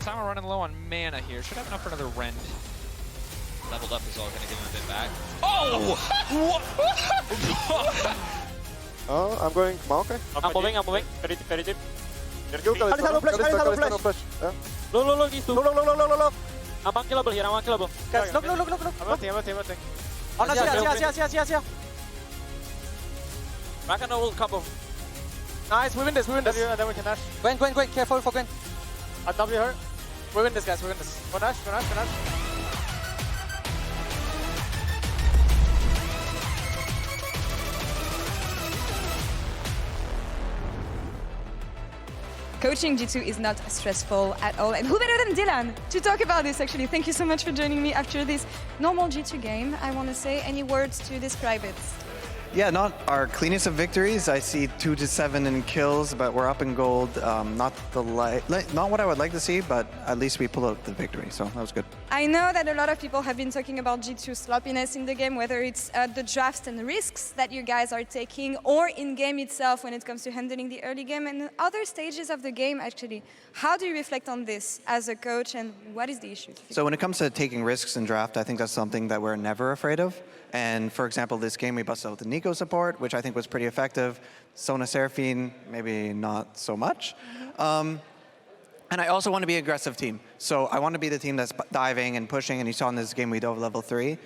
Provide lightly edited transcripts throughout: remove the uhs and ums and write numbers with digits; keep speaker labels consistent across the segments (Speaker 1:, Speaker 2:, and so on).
Speaker 1: Time we're running low on mana here. Should have enough for another Rend. Leveled up is all going to give him a bit back. Oh!
Speaker 2: Oh, I'm going Maokai.
Speaker 3: I'm moving. Very deep.
Speaker 2: You Kalista,
Speaker 4: Kalista, flash,
Speaker 2: Kalista, no
Speaker 4: flash.
Speaker 2: Yeah.
Speaker 3: Look, these two.
Speaker 4: Look.
Speaker 3: I'm unkillable here, I'm unkillable.
Speaker 4: Guys, look.
Speaker 3: I'm ulting.
Speaker 4: Oh, no, yeah.
Speaker 3: Back and ult combo.
Speaker 4: Nice, we win this.
Speaker 3: Then we can dash.
Speaker 4: Gwen, careful for Gwen.
Speaker 3: I W her.
Speaker 4: We win this, guys, Go dash.
Speaker 5: Coaching G2 is not stressful at all. And who better than Dylan to talk about this, actually? Thank you so much for joining me after this normal G2 game. I want to say any words to describe it?
Speaker 6: Yeah, not our cleanest of victories. I see 2 to 7 in kills, but we're up in gold. Not what I would like to see, but at least we pulled out the victory, so that was good.
Speaker 5: I know that a lot of people have been talking about G2 sloppiness in the game, whether it's the drafts and the risks that you guys are taking, or in game itself when it comes to handling the early game and other stages of the game, actually. How do you reflect on this as a coach, and what is the issue?
Speaker 6: So when it comes to taking risks in draft, I think that's something that we're never afraid of. And for example, this game we busted out the Nico support, which I think was pretty effective. Sona Seraphine, maybe not so much. And I also want to be an aggressive team. So I want to be the team that's diving and pushing, and you saw in this game we dove level 3.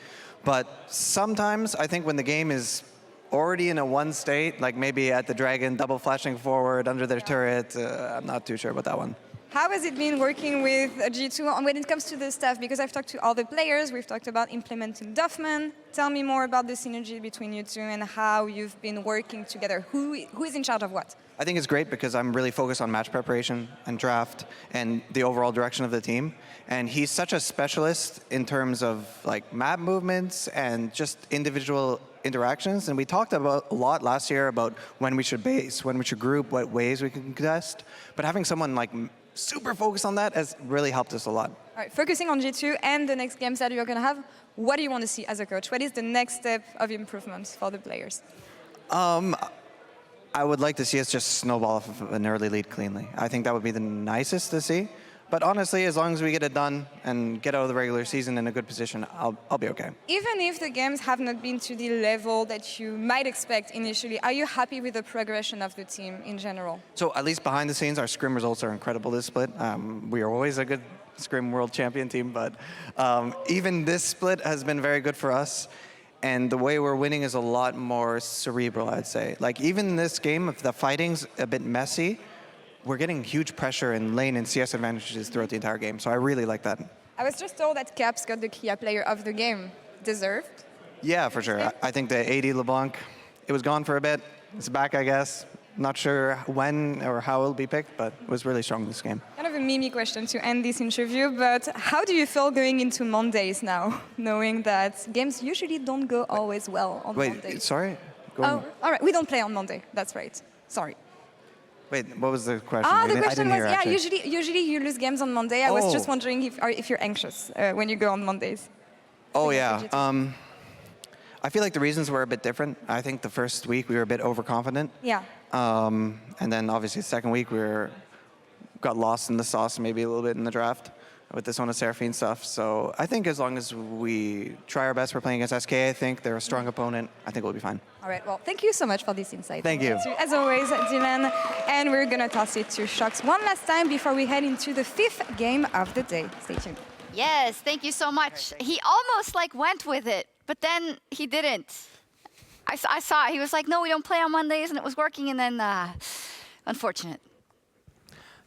Speaker 6: But sometimes I think when the game is already in a one state, like maybe at the Dragon, double flashing forward under their turret, I'm not too sure about that one.
Speaker 5: How has it been working with G2 when it comes to the staff? Because I've talked to all the players, we've talked about implementing Duffman. Tell me more about the synergy between you two and how you've been working together. Who is in charge of what?
Speaker 6: I think it's great because I'm really focused on match preparation and draft and the overall direction of the team. And he's such a specialist in terms of like map movements and just individual interactions. And we talked about a lot last year about when we should base, when we should group, what ways we can contest. But having someone like super focused on that has really helped us a lot.
Speaker 5: All right, focusing on G2 and the next games that you're going to have, what do you want to see as a coach? What is the next step of improvement for the players?
Speaker 6: I would like to see us just snowball off of an early lead cleanly. I think that would be the nicest to see. But honestly, as long as we get it done and get out of the regular season in a good position, I'll be okay.
Speaker 5: Even if the games have not been to the level that you might expect initially, are you happy with the progression of the team in general?
Speaker 6: So at least behind the scenes, our scrim results are incredible this split. We are always a good scrim world champion team, but even this split has been very good for us. And the way we're winning is a lot more cerebral, I'd say. Like even in this game, if the fighting's a bit messy, we're getting huge pressure in lane and CS advantages throughout the entire game, so I really like that.
Speaker 5: I was just told that Caps got the Kia player of the game. Deserved?
Speaker 6: Yeah, for sure. I think the AD LeBlanc, it was gone for a bit. It's back, I guess. Not sure when or how it'll be picked, but it was really strong this game.
Speaker 5: Kind of a meme question to end this interview, but how do you feel going into Mondays now, knowing that games usually don't go always well on Mondays?
Speaker 6: Wait, sorry?
Speaker 5: Oh, all right, we don't play on Monday, that's right. Sorry.
Speaker 6: Wait, what was the question?
Speaker 5: The question was,
Speaker 6: hear,
Speaker 5: usually you lose games on Monday. I was just wondering if you're anxious when you go on Mondays.
Speaker 6: Oh, yeah. I feel like the reasons were a bit different. I think the first week we were a bit overconfident.
Speaker 5: Yeah.
Speaker 6: And then obviously the second week we got lost in the sauce maybe a little bit in the draft with the Sona Seraphine stuff. So I think as long as we try our best, we're playing against SK, I think. They're a strong opponent. I think we'll be fine.
Speaker 5: All right, well, thank you so much for this insight.
Speaker 6: Thank you.
Speaker 5: As always, Dylan. And we're going to toss it to Sjokz one last time before we head into the 5th game of the day. Stay tuned.
Speaker 7: Yes, thank you so much. He almost like went with it, but then he didn't. I saw it. He was like, no, we don't play on Mondays, and it was working, and then unfortunate.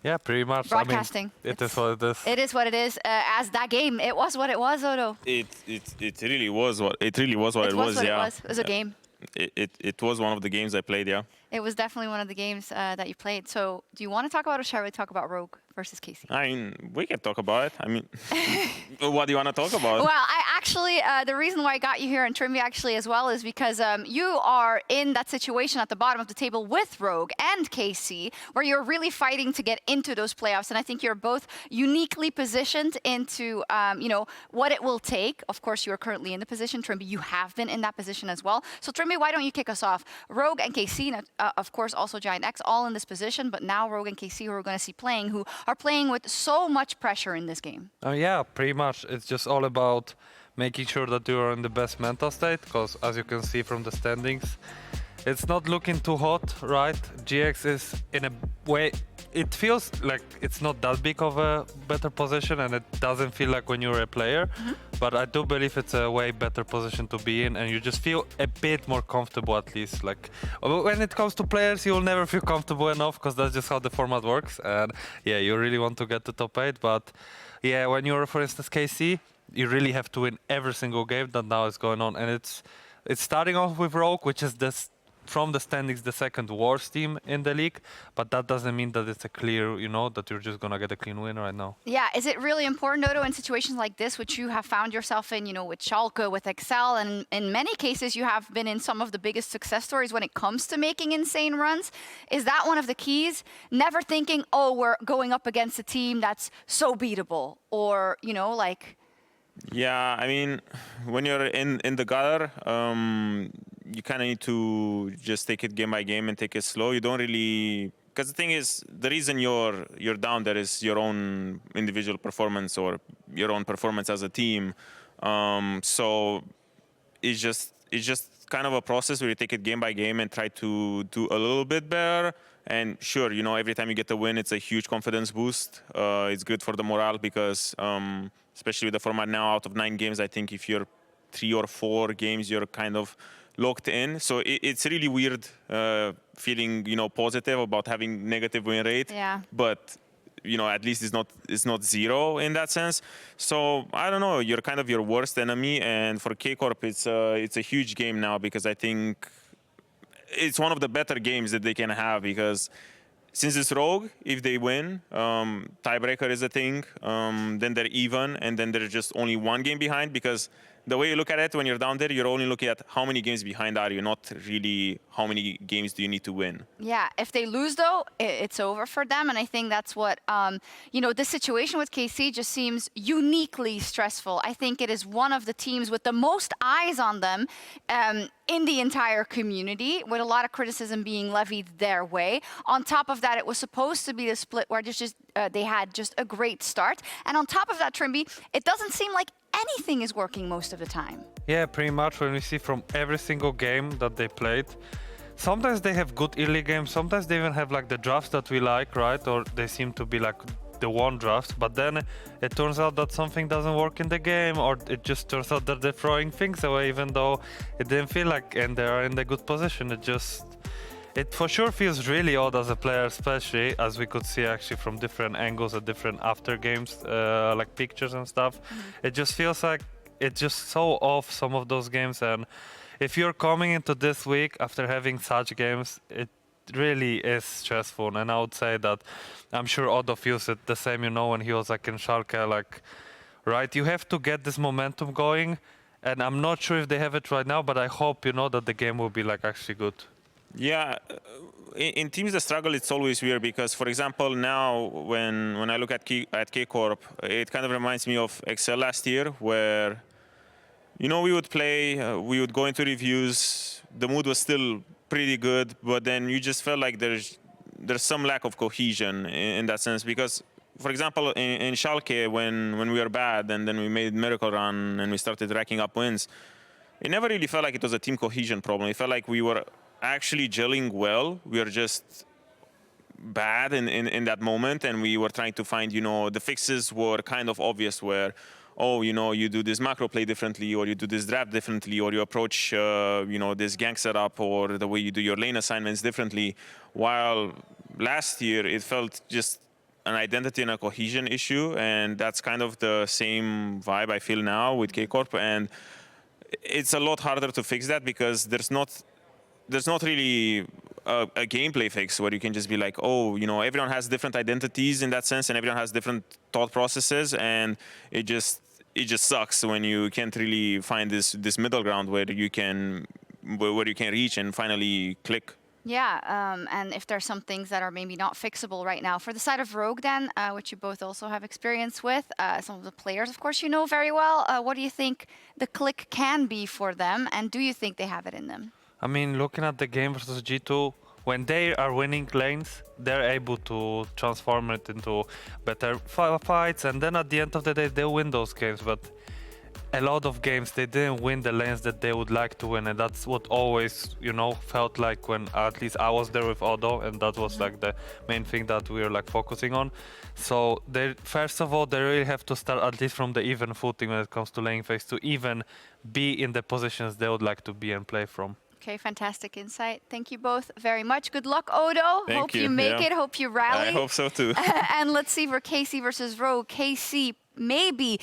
Speaker 8: Yeah, pretty much.
Speaker 7: Broadcasting.
Speaker 8: I mean, it is what it is.
Speaker 7: It is what it is. As that game, it was what it was, Odo.
Speaker 9: It really was what it was. Yeah.
Speaker 7: It was a game.
Speaker 9: It was one of the games I played. Yeah.
Speaker 7: It was definitely one of the games that you played. So, do you want to talk about, or shall we talk about Rogue versus Casey?
Speaker 9: I mean, we can talk about it. I mean, what do you want to talk about?
Speaker 7: Well, actually, the reason why I got you here, and Trymbi actually as well, is because you are in that situation at the bottom of the table with Rogue and KC, where you're really fighting to get into those playoffs. And I think you're both uniquely positioned into, you know, what it will take. Of course, you are currently in the position. Trymbi, you have been in that position as well. So Trymbi, why don't you kick us off? Rogue and KC, of course, also Giant X, all in this position, but now Rogue and KC, who we're going to see playing, who are playing with so much pressure in this game.
Speaker 8: Yeah, pretty much. It's just all about making sure that you're in the best mental state, because as you can see from the standings, it's not looking too hot, right? GX is in a way, it feels like it's not that big of a better position, and it doesn't feel like when you're a player, but I do believe it's a way better position to be in, and you just feel a bit more comfortable at least. Like when it comes to players, you'll never feel comfortable enough, because that's just how the format works, and yeah, you really want to get to top 8, but yeah, when you're, for instance, KC, you really have to win every single game that now is going on, and it's starting off with Rogue, which is this, from the standings, the second worst team in the league, but that doesn't mean that it's a clear, you know, that you're just gonna get a clean win right now.
Speaker 7: Yeah, is it really important, Dodo, in situations like this, which you have found yourself in, you know, with Schalke, with Excel, and in many cases you have been in some of the biggest success stories when it comes to making insane runs? Is that one of the keys? Never thinking, oh, we're going up against a team that's so beatable, or, you know, like...
Speaker 9: Yeah, I mean, when you're in the gutter, you kind of need to just take it game by game and take it slow. You don't really, because the thing is, the reason you're down there is your own individual performance or your own performance as a team. So it's just kind of a process where you take it game by game and try to do a little bit better. And sure, you know, every time you get a win, it's a huge confidence boost. It's good for the morale because, especially with the format now, out of 9 games, I think if you're 3 or 4 games, you're kind of locked in. So it's really weird feeling, you know, positive about having negative win rate.
Speaker 7: Yeah.
Speaker 9: But, you know, at least it's not 0 in that sense. So I don't know, you're kind of your worst enemy. And for K Corp, it's a huge game now because I think it's one of the better games that they can have because since it's Rogue, if they win, tiebreaker is a thing, then they're even, and then they're just only 1 game behind because the way you look at it when you're down there, you're only looking at how many games behind are you, not really how many games do you need to win.
Speaker 7: Yeah, if they lose though, it's over for them, and I think that's what, you know, this situation with KC just seems uniquely stressful. I think it is one of the teams with the most eyes on them in the entire community, with a lot of criticism being levied their way. On top of that, it was supposed to be the split where they had just a great start, and on top of that, Trymbi, it doesn't seem like anything is working most of the time.
Speaker 8: Yeah, pretty much when we see from every single game that they played, sometimes they have good early games, sometimes they even have like the drafts that we like, right? Or they seem to be like the one drafts, but then it turns out that something doesn't work in the game, or it just turns out that they're throwing things away even though it didn't feel like, and they are in the good position. It for sure feels really odd as a player, especially as we could see actually from different angles at different after games, like pictures and stuff. It just feels like it's just so off, some of those games. And if you're coming into this week after having such games, it really is stressful. And I would say that I'm sure Otto feels it the same, you know, when he was like in Schalke, like, right, you have to get this momentum going. And I'm not sure if they have it right now, but I hope, you know, that the game will be like actually good.
Speaker 9: Yeah, in teams that struggle, it's always weird because, for example, now when I look at K Corp, it kind of reminds me of Excel last year, where, you know, we would play, we would go into reviews, the mood was still pretty good, but then you just felt like there's some lack of cohesion in that sense because, for example, in Schalke, when we were bad and then we made Miracle Run and we started racking up wins, it never really felt like it was a team cohesion problem. It felt like we were actually gelling well. We were just bad in that moment, and we were trying to find, you know, the fixes were kind of obvious where, oh, you know, you do this macro play differently, or you do this draft differently, or you approach, you know, this gank setup, or the way you do your lane assignments differently. While last year, it felt just an identity and a cohesion issue, and that's kind of the same vibe I feel now with K Corp, and it's a lot harder to fix that because there's not really a gameplay fix where you can just be like, oh, you know, everyone has different identities in that sense, and everyone has different thought processes, and it it just sucks when you can't really find this middle ground where you can reach and finally click.
Speaker 7: Yeah, and if there's some things that are maybe not fixable right now. For the side of Rogue then, which you both also have experience with, some of the players, of course, you know very well. What do you think the click can be for them, and do you think they have it in them?
Speaker 8: I mean, looking at the game versus G2, when they are winning lanes, they're able to transform it into better fights, and then at the end of the day, they win those games. But a lot of games, they didn't win the lanes that they would like to win, and that's what always, you know, felt like when at least I was there with Odo, and that was like the main thing that we were like focusing on. So they, first of all, they really have to start at least from the even footing when it comes to lane phase to even be in the positions they would like to be and play from.
Speaker 7: Okay, fantastic insight. Thank you both very much. Good luck, Odo. Hope you make it. Hope you rally.
Speaker 9: I hope so too.
Speaker 7: And let's see for KC versus Rogue. KC, maybe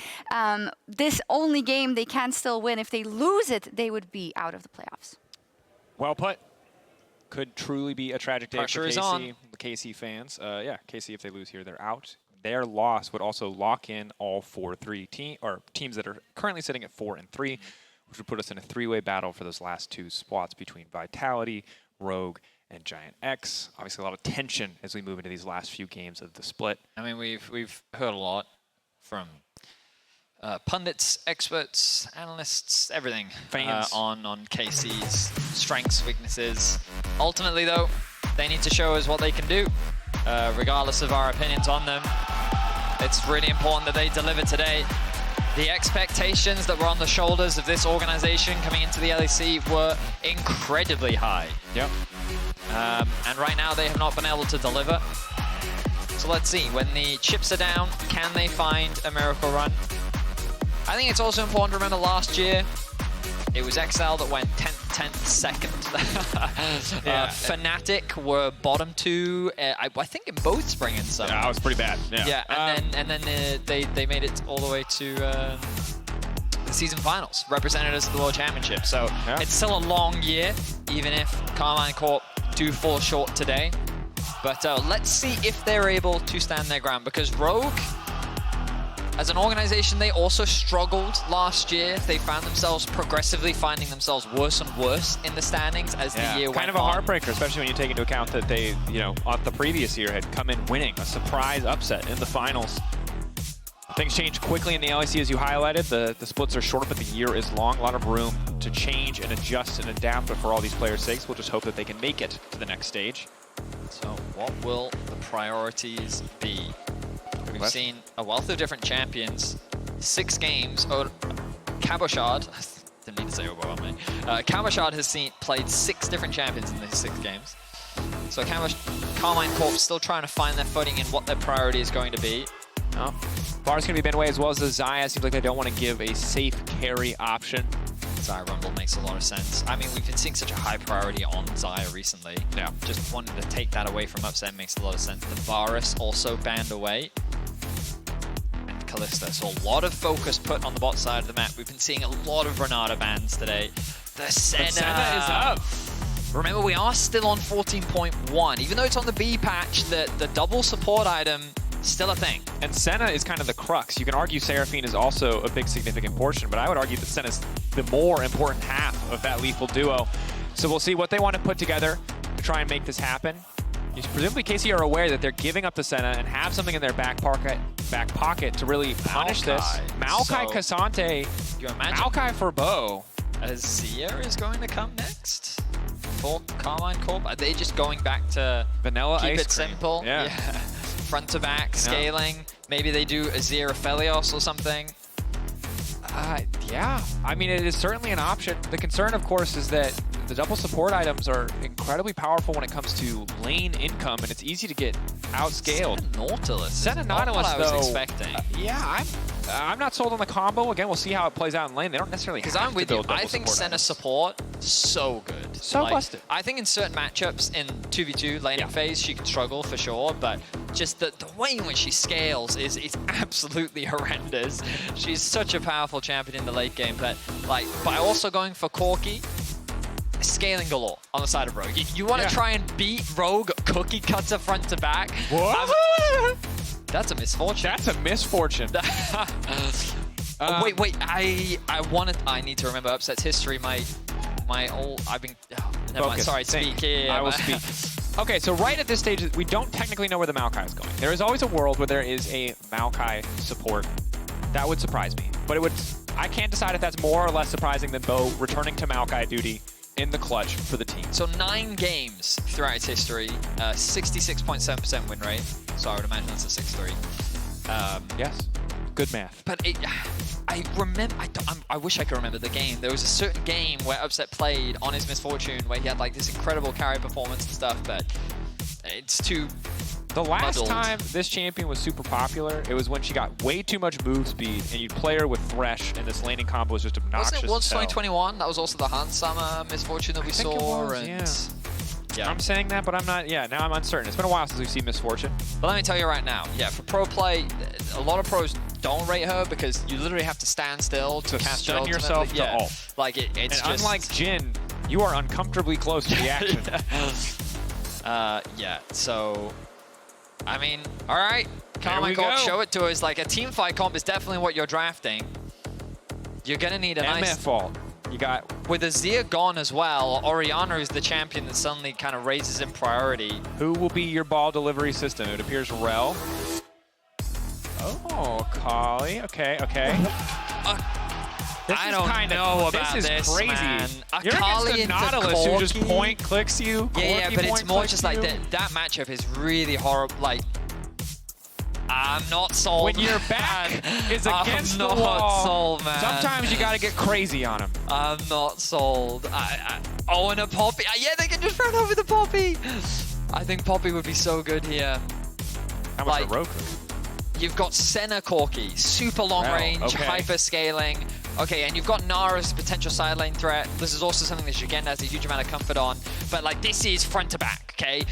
Speaker 7: this only game they can still win. If they lose it, they would be out of the playoffs.
Speaker 10: Well put. Could truly be a tragic day
Speaker 1: Pressure
Speaker 10: for
Speaker 1: is
Speaker 10: KC.
Speaker 1: on.
Speaker 10: The KC fans. Yeah, KC, if they lose here, they're out. Their loss would also lock in all teams that are currently sitting at 4 and 3. Which would put us in a three-way battle for those last two spots between Vitality, Rogue, and Giant X. Obviously, a lot of tension as we move into these last few games of the split.
Speaker 1: I mean, we've heard a lot from pundits, experts, analysts, everything
Speaker 10: Fans.
Speaker 1: on KC's strengths, weaknesses. Ultimately, though, they need to show us what they can do, regardless of our opinions on them. It's really important that they deliver today. The expectations that were on the shoulders of this organization coming into the LEC were incredibly high.
Speaker 10: Yep.
Speaker 1: And right now they have not been able to deliver. So let's see, when the chips are down, can they find a miracle run? I think it's also important to remember last year, it was XL that went 10th, 2nd. Fnatic were bottom 2, I think in both Spring and Summer.
Speaker 10: Yeah, that was pretty bad. Yeah,
Speaker 1: and then they made it all the way to the season finals, represented us at the World Championship. So it's still a long year, even if Karmine Corp do fall short today. But let's see if they're able to stand their ground, because Rogue, as an organization, they also struggled last year. They found themselves progressively finding themselves worse and worse in the standings as the year went on.
Speaker 10: Kind of a heartbreaker, especially when you take into account that they, you know, on the previous year had come in winning a surprise upset in the finals. Things change quickly in the LEC, as you highlighted. The splits are short, but the year is long. A lot of room to change and adjust and adapt, but for all these players' sakes, we'll just hope that they can make it to the next stage.
Speaker 1: So what will the priorities be? We've seen a wealth of different champions, 6 games. Cabochard, didn't need to say overwhelming. Cabochard has played 6 different champions in these 6 games. So Karmine Corp still trying to find their footing in what their priority is going to be.
Speaker 10: Bar's going to be Benway as well as the Xayah. Seems like they don't want to give a safe carry option.
Speaker 1: Xayah Rumble makes a lot of sense. I mean, we've been seeing such a high priority on Xayah recently.
Speaker 10: Yeah.
Speaker 1: Just wanting to take that away from Upset makes a lot of sense. The Varus also banned away. And Kalista. So a lot of focus put on the bot side of the map. We've been seeing a lot of Renata bans today. The Senna
Speaker 10: is up.
Speaker 1: Remember, we are still on 14.1. Even though it's on the B patch, the double support item still a thing.
Speaker 10: And Senna is kind of the crux. You can argue Seraphine is also a big significant portion, but I would argue that Senna's the more important half of that lethal duo. So we'll see what they want to put together to try and make this happen. Presumably KC are aware that they're giving up to Senna and have something in their back pocket to really punish this. Maokai, Cassante, Maokai for Bo.
Speaker 1: Azir is going to come next for Karmine Corp. Are they just going back to
Speaker 10: vanilla
Speaker 1: keep
Speaker 10: ice
Speaker 1: it
Speaker 10: cream?
Speaker 1: Simple?
Speaker 10: Yeah.
Speaker 1: Front to back, scaling. Maybe they do Azir Aphelios or something.
Speaker 10: Yeah, I mean, it is certainly an option. The concern, of course, is that the double support items are incredibly powerful when it comes to lane income, and it's easy to get outscaled.
Speaker 1: Senna
Speaker 10: Nautilus,
Speaker 1: though, I was expecting.
Speaker 10: Yeah, I'm not sold on the combo. Again, we'll see how it plays out in lane. They don't necessarily have
Speaker 1: I'm
Speaker 10: to
Speaker 1: with
Speaker 10: build
Speaker 1: you. I
Speaker 10: double
Speaker 1: think
Speaker 10: support
Speaker 1: Senna
Speaker 10: items.
Speaker 1: support, so good.
Speaker 10: So busted.
Speaker 1: I think in certain matchups in 2v2 laning phase, she can struggle for sure, but just the way in which she scales is absolutely horrendous. She's such a powerful champion in the late game, but by also going for Corki, scaling galore on the side of Rogue. You want to try and beat Rogue cookie cutter front to back?
Speaker 10: What?
Speaker 1: That's a misfortune.
Speaker 10: That's a misfortune.
Speaker 1: Wait. I need to remember upsets history. My old. I've been. Oh, never mind. Sorry. Speak here.
Speaker 10: I will speak. Okay, so right at this stage, we don't technically know where the Maokai is going. There is always a world where there is a Maokai support. That would surprise me. But it would. I can't decide if that's more or less surprising than Bo returning to Maokai duty in the clutch for the team.
Speaker 1: So 9 games throughout its history, 66.7% win rate. So I would imagine that's a 6-3.
Speaker 10: Yes. Good math.
Speaker 1: But I remember, I wish I could remember the game. There was a certain game where Upset played on his Misfortune where he had like this incredible carry performance and stuff, but it's too
Speaker 10: The last
Speaker 1: muddled.
Speaker 10: time this champion was super popular, it was when she got way too much move speed and you'd play her with Thresh and this laning combo was just obnoxious.
Speaker 1: Wasn't it once
Speaker 10: as hell.
Speaker 1: 2021? That was also the Hans Summer Misfortune that we
Speaker 10: think it
Speaker 1: saw.
Speaker 10: was,
Speaker 1: and yeah.
Speaker 10: I'm saying that, but I'm not, now I'm uncertain. It's been a while since we've seen Misfortune.
Speaker 1: But let me tell you right now, for pro play, a lot of pros don't rate her because you literally have to stand still to cast
Speaker 10: stun
Speaker 1: your
Speaker 10: yourself to ult.
Speaker 1: Like it's
Speaker 10: And
Speaker 1: just
Speaker 10: unlike Jhin, you are uncomfortably close to the action.
Speaker 1: So I mean, all right, Karmine Corp, show it to us. Like a team fight comp is definitely what you're drafting. You're gonna need a nice
Speaker 10: MF ult. You got
Speaker 1: with Azir gone as well. Orianna is the champion that suddenly kind of raises in priority.
Speaker 10: Who will be your ball delivery system? It appears Rell. Oh, Akali. Okay.
Speaker 1: I don't know about this.
Speaker 10: This is crazy.
Speaker 1: Man.
Speaker 10: You're
Speaker 1: Akali
Speaker 10: against a
Speaker 1: into
Speaker 10: Nautilus who just
Speaker 1: Corki.
Speaker 10: point clicks you.
Speaker 1: Yeah,
Speaker 10: Corki
Speaker 1: but it's
Speaker 10: point
Speaker 1: more
Speaker 10: clicks
Speaker 1: just like
Speaker 10: you.
Speaker 1: that matchup is really horrible. Like, I'm not sold.
Speaker 10: When your back is against the
Speaker 1: I'm
Speaker 10: wall,
Speaker 1: not sold, man.
Speaker 10: sometimes you gotta get crazy on him.
Speaker 1: I'm not sold. Oh, and a Poppy. Yeah, they can just run over the Poppy. I think Poppy would be so good here.
Speaker 10: How much
Speaker 1: Like,
Speaker 10: a Roku?
Speaker 1: You've got Senna Corki, super long range, hyper scaling. Okay, and you've got Gnar as a potential side lane threat. This is also something that Szygenda has a huge amount of comfort on. But like, this is front to back, okay?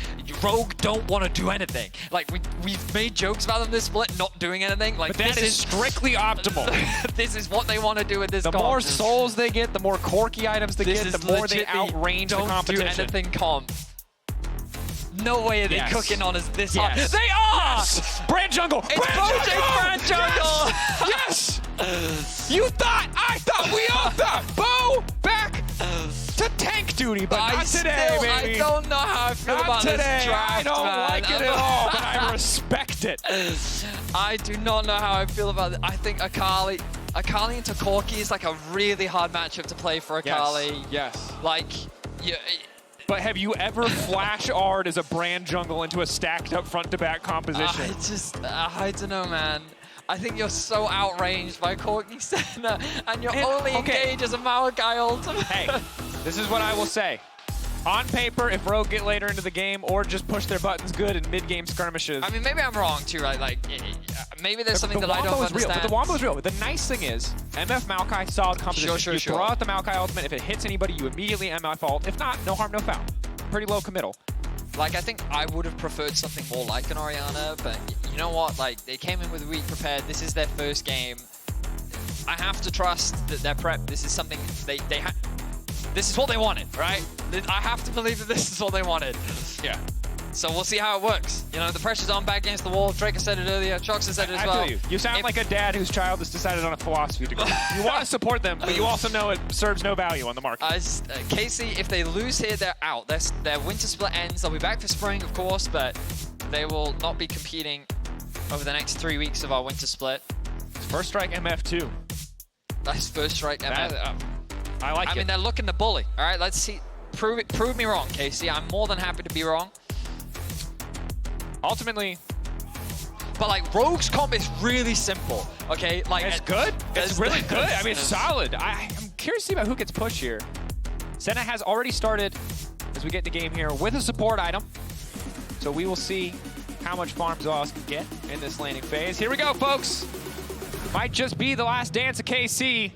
Speaker 1: Rogue don't want to do anything. Like, we've made jokes about them this split not doing anything. Like,
Speaker 10: But that is strictly optimal.
Speaker 1: This is what they want to do with this
Speaker 10: The
Speaker 1: comp.
Speaker 10: more souls they get, the more Corki items they
Speaker 1: This
Speaker 10: get,
Speaker 1: is
Speaker 10: the more they
Speaker 1: legit
Speaker 10: outrange the
Speaker 1: don't
Speaker 10: competition.
Speaker 1: do anything comp. No way are they
Speaker 10: Yes.
Speaker 1: cooking on us this hard.
Speaker 10: Yes.
Speaker 1: They are!
Speaker 10: Yes! Brand Jungle!
Speaker 1: It's Brand Jungle!
Speaker 10: Yes! You thought, I thought, we all thought, Bo back to tank duty, but not today, baby.
Speaker 1: I don't know how I feel
Speaker 10: Not
Speaker 1: about
Speaker 10: today.
Speaker 1: this draft,
Speaker 10: I don't
Speaker 1: man.
Speaker 10: like it at all, but I respect it.
Speaker 1: I do not know how I feel about it. I think Akali into Corki is like a really hard matchup to play for Akali.
Speaker 10: Yes.
Speaker 1: Like,
Speaker 10: But have you ever flash Ard as a Brand Jungle into a stacked up front to back composition?
Speaker 1: I don't know, man. I think you're so outranged by Corki Senna, and you're only engaged as a Maokai ultimate.
Speaker 10: Hey, this is what I will say. On paper, if Rogue get later into the game or just push their buttons good in mid-game skirmishes.
Speaker 1: I mean, maybe I'm wrong too, right? Like, maybe there's something that I don't understand.
Speaker 10: But the wombo is real. The nice thing is, MF Maokai, solid composition. You throw out the Maokai ultimate. If it hits anybody, you immediately MF ult. If not, no harm, no foul. Pretty low committal.
Speaker 1: Like, I think I would have preferred something more like an Orianna, but you know what? Like, they came in with a week prepared. This is their first game. I have to trust that their prep, this is something this is what they wanted, right? I have to believe that this is what they wanted.
Speaker 10: Yeah.
Speaker 1: So we'll see how it works. You know, the pressure's on back against the wall. Drakos said it earlier. Sjokz said it as well.
Speaker 10: I feel you. You sound like a dad whose child has decided on a philosophy degree. You want to support them, but you also know it serves no value on the market.
Speaker 1: Casey, if they lose here, they're out. Their winter split ends. They'll be back for spring, of course, but they will not be competing over the next 3 weeks of our winter split.
Speaker 10: First strike MF2.
Speaker 1: That's first strike MF.
Speaker 10: I like it.
Speaker 1: I mean, they're looking to bully. All right, let's see. Prove me wrong, Casey. I'm more than happy to be wrong.
Speaker 10: Ultimately,
Speaker 1: but like Rogue's comp is really simple. Okay, like
Speaker 10: it's good. It's really good. I mean, it's solid. I'm curious to see about who gets pushed here. Senna has already started as we get in the game here with a support item. So we will see how much farm Zoelys can get in this laning phase. Here we go, folks. Might just be the last dance of KC.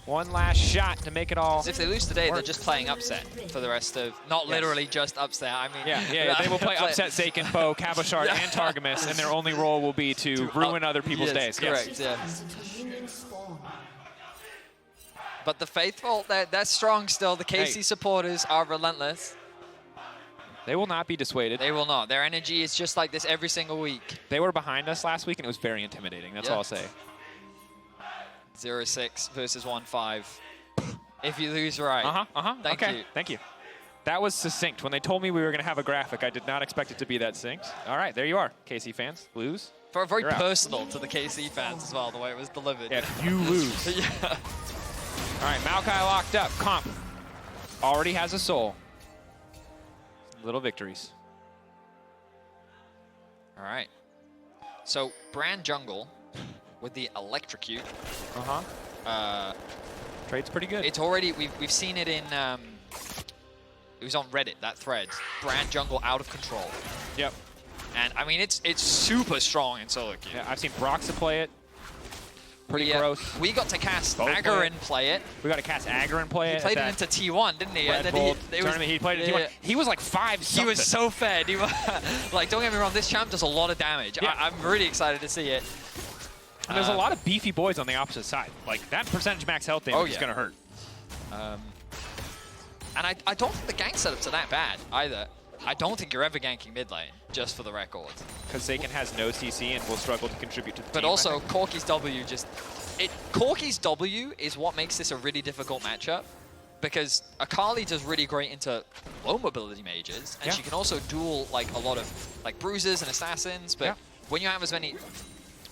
Speaker 10: One last shot to make it all.
Speaker 1: If they lose today, they're just playing upset for the rest of, not literally just upset. I mean,
Speaker 10: yeah, they will play upset Saken, Bo, Cabochard, and Targamas, and their only role will be to ruin other people's days.
Speaker 1: Correct, yeah. But the faithful, they're strong still. The KC supporters are relentless.
Speaker 10: They will not be dissuaded.
Speaker 1: They will not. Their energy is just like this every single week.
Speaker 10: They were behind us last week, and it was very intimidating. That's all I'll say.
Speaker 1: 0-6 versus 1-5. If you lose right. Thank you.
Speaker 10: Thank you. That was succinct. When they told me we were going to have a graphic, I did not expect it to be that succinct. All right, there you are, KC fans. Lose.
Speaker 1: Very personal to the KC fans as well, the way it was delivered.
Speaker 10: Yeah, you lose.
Speaker 1: Yeah.
Speaker 10: All right, Maokai locked up. Comp already has a soul. Little victories.
Speaker 1: All right. So, Brand Jungle with the Electrocute.
Speaker 10: Trade's pretty good.
Speaker 1: It's already, we've seen it in, it was on Reddit, that thread. Brand Jungle out of control.
Speaker 10: Yep.
Speaker 1: And I mean, it's super strong in solo queue.
Speaker 10: Yeah, I've seen Broxa play it. Pretty gross.
Speaker 1: We got to cast
Speaker 10: Both
Speaker 1: Agarin play it.
Speaker 10: We got to cast Agarin play it.
Speaker 1: He played it into T1, didn't he?
Speaker 10: Red
Speaker 1: and
Speaker 10: Bull
Speaker 1: then
Speaker 10: tournament, he played it in T1. He was like 5 something.
Speaker 1: He was so fed. He was, like, don't get me wrong, this champ does a lot of damage.
Speaker 10: Yeah.
Speaker 1: I'm really excited to see it.
Speaker 10: And there's a lot of beefy boys on the opposite side. Like, that percentage max health damage is going to hurt.
Speaker 1: And I don't think the gank setups are that bad either. I don't think you're ever ganking mid lane, just for the record.
Speaker 10: Because Saken has no CC and will struggle to contribute to the team.
Speaker 1: But also, Corki's W just... Corki's W is what makes this a really difficult matchup, because Akali does really great into low mobility mages, and she can also duel like a lot of like bruisers and assassins, but when you have as many...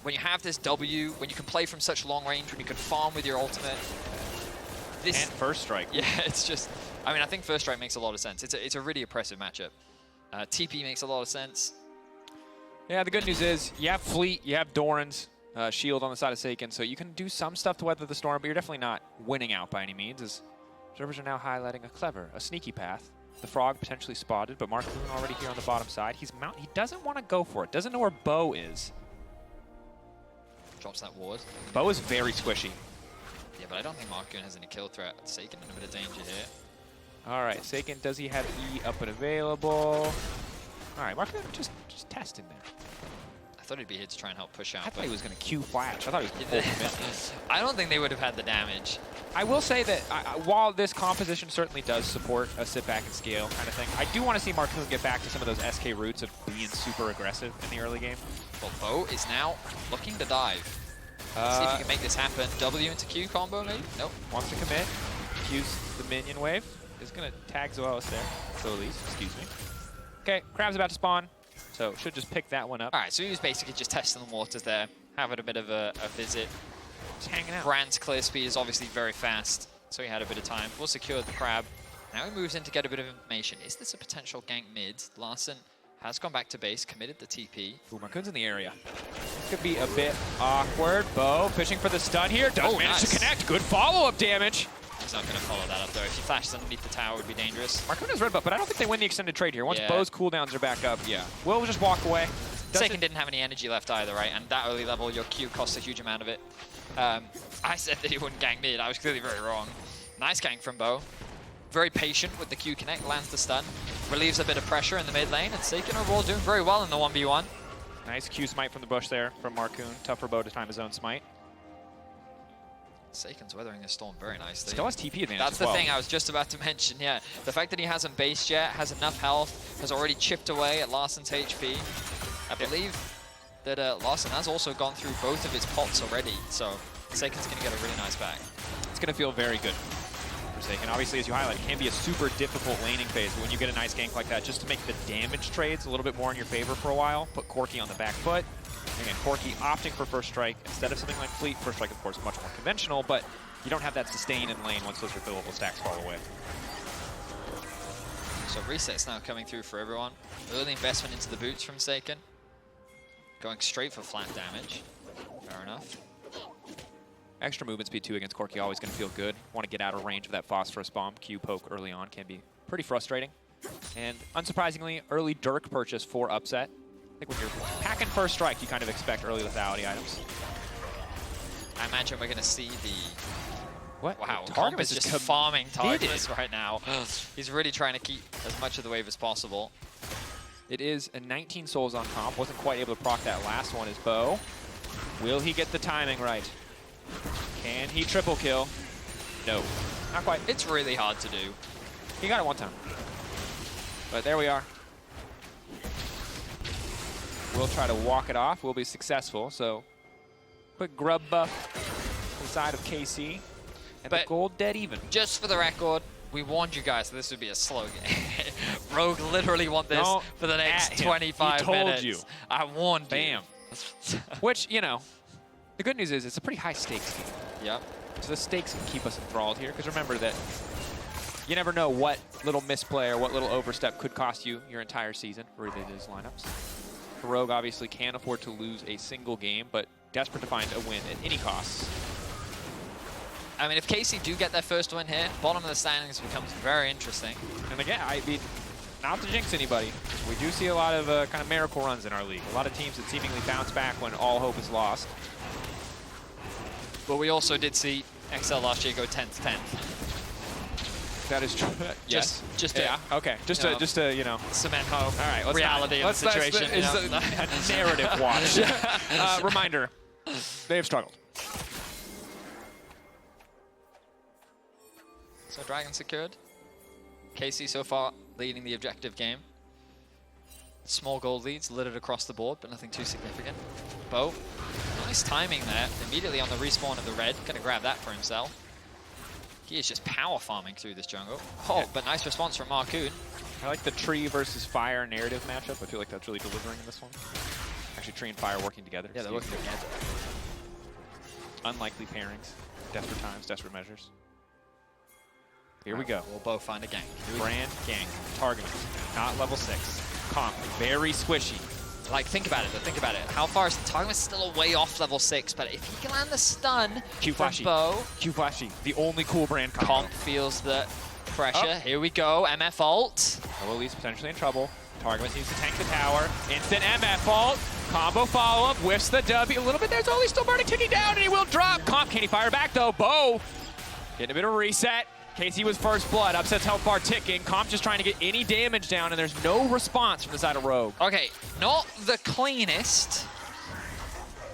Speaker 1: When you have this W, when you can play from such long range, when you can farm with your ultimate... This,
Speaker 10: and first strike.
Speaker 1: Yeah, it's just... I mean, I think first strike makes a lot of sense. It's a really oppressive matchup. TP makes a lot of sense.
Speaker 10: Yeah, the good news is you have Fleet, you have Doran's shield on the side of Saken, so you can do some stuff to weather the storm, but you're definitely not winning out by any means, as observers are now highlighting a sneaky path. The Frog potentially spotted, but Markoon already here on the bottom side. He doesn't want to go for it, doesn't know where Bo is.
Speaker 1: Drops that ward.
Speaker 10: Bo is very squishy.
Speaker 1: Yeah, but I don't think Markoon has any kill threat. Saken in a bit of danger here.
Speaker 10: All right, Saken, does he have E up and available? All right, Markoon just testing there.
Speaker 1: I thought he'd be here to try and help push out.
Speaker 10: I thought he was going to Q flash. I thought he was going to pull him in.
Speaker 1: I don't think they would have had the damage.
Speaker 10: I will say that while this composition certainly does support a sit back and scale kind of thing, I do want to see Markoon get back to some of those SK roots of being super aggressive in the early game.
Speaker 1: Well, Bo is now looking to dive. See if you can make this happen. W into Q combo, maybe? Nope.
Speaker 10: Wants to commit. Q's the minion wave. Is going to tag Zoelys there. Zoelys, excuse me. Okay, Crab's about to spawn, so should just pick that one up.
Speaker 1: All right, so he was basically just testing the waters there, having a bit of a visit.
Speaker 10: Just hanging out.
Speaker 1: Brand's clear speed is obviously very fast, so he had a bit of time. We'll secure the Crab. Now he moves in to get a bit of information. Is this a potential gank mid? Larssen has gone back to base, committed the TP.
Speaker 10: Ooh, Markoon's in the area. This could be a bit awkward. Bo fishing for the stun here. Does manage to connect. Good follow-up damage.
Speaker 1: He's not going to follow that up, though. If he flashes underneath the tower, it would be dangerous.
Speaker 10: Markoon has red buff, but I don't think they win the extended trade here. Once Bo's cooldowns are back up, we'll just walk away.
Speaker 1: Saken didn't have any energy left either, right? And that early level, your Q costs a huge amount of it. I said that he wouldn't gank mid. I was clearly very wrong. Nice gank from Bo. Very patient with the Q connect, lands the stun, relieves a bit of pressure in the mid lane, and Saken overall doing very well in the 1v1.
Speaker 10: Nice Q smite from the bush there from Markoon. Tough for Bo to time his own smite.
Speaker 1: Saken's weathering this storm very nicely.
Speaker 10: Still has TP advantage.
Speaker 1: That's the thing I was just about to mention, yeah. The fact that he hasn't based yet, has enough health, has already chipped away at Larssen's HP. I believe that Larssen has also gone through both of his pots already, so Saken's going to get a really nice back.
Speaker 10: It's going to feel very good for Saken. Obviously, as you highlight, it can be a super difficult laning phase, but when you get a nice gank like that, just to make the damage trades a little bit more in your favor for a while, put Corki on the back foot. Again, Corki opting for first strike instead of something like Fleet. First strike, of course, is much more conventional, but you don't have that sustain in lane once those refillable stacks fall away.
Speaker 1: So reset's now coming through for everyone. Early investment into the boots from Saken. Going straight for flat damage. Fair enough.
Speaker 10: Extra movement speed, too, against Corki, always going to feel good. Want to get out of range of that phosphorus bomb. Q poke early on can be pretty frustrating. And unsurprisingly, early Dirk purchase for upset. I think when you're packing first strike, you kind of expect early lethality items.
Speaker 1: I imagine we're going to see the...
Speaker 10: What?
Speaker 1: Wow,
Speaker 10: Targamas
Speaker 1: is just farming Targamas right now. He's really trying to keep as much of the wave as possible.
Speaker 10: It is a 19 souls on comp. Wasn't quite able to proc that last one as Bo. Will he get the timing right? Can he triple kill? No, not quite.
Speaker 1: It's really hard to do.
Speaker 10: He got it one time. But there we are. We'll try to walk it off. We'll be successful. So, quick grub buff from side of KC. And
Speaker 1: But
Speaker 10: the gold dead even.
Speaker 1: Just for the record, we warned you guys that this would be a slow game. Rogue literally want this for the next 25 minutes.
Speaker 10: You.
Speaker 1: I warned
Speaker 10: Bam.
Speaker 1: you.
Speaker 10: Which, you know, the good news is it's a pretty high stakes game.
Speaker 1: Yep.
Speaker 10: So the stakes can keep us enthralled here, because remember that you never know what little misplay or what little overstep could cost you your entire season for either of these lineups. Rogue obviously can't afford to lose a single game, but desperate to find a win at any cost.
Speaker 1: I mean, if KC do get their first win here, bottom of the standings becomes very interesting.
Speaker 10: And again, I mean, not to jinx anybody, we do see a lot of kind of miracle runs in our league. A lot of teams that seemingly bounce back when all hope is lost.
Speaker 1: But we also did see XL last year go 10th, 10th.
Speaker 10: That is true. Yes.
Speaker 1: Just
Speaker 10: yeah. Okay. Just to you know,
Speaker 1: cement home.
Speaker 10: All right. Let's
Speaker 1: reality of the situation.
Speaker 10: A narrative watch. Reminder: they have struggled.
Speaker 1: So Dragon secured. KC so far leading the objective game. Small gold leads littered across the board, but nothing too significant. Bo, nice timing there. Immediately on the respawn of the red, gonna grab that for himself. He is just power farming through this jungle. Oh, but nice response from Markoon.
Speaker 10: I like the tree versus fire narrative matchup. I feel like that's really delivering in this one. Actually, tree and fire working together.
Speaker 1: Yeah, they're working together.
Speaker 10: Unlikely pairings. Desperate times, desperate measures. Here we go.
Speaker 1: We'll both find a gank.
Speaker 10: Brand gank. Targamas. Not level 6. Comp. Very squishy.
Speaker 1: Like, think about it, though. Think about it. How far is Targamas still way off level 6? But if he can land the stun
Speaker 10: Q
Speaker 1: from
Speaker 10: flashy.
Speaker 1: Bo,
Speaker 10: Q flashy. The only cool brand combo.
Speaker 1: Comp feels the pressure. Here we go. MF ult.
Speaker 10: Zoelys potentially in trouble. Targamas needs to tank the tower. Instant MF ult. Combo follow-up. Whiffs the W. A little bit there. Zoelys still burning, ticking down, and he will drop. Comp, can he fire back, though? Bo getting a bit of reset. KC was first blood. Upset's health bar ticking. Comp just trying to get any damage down, and there's no response from the side of Rogue.
Speaker 1: Okay, not the cleanest,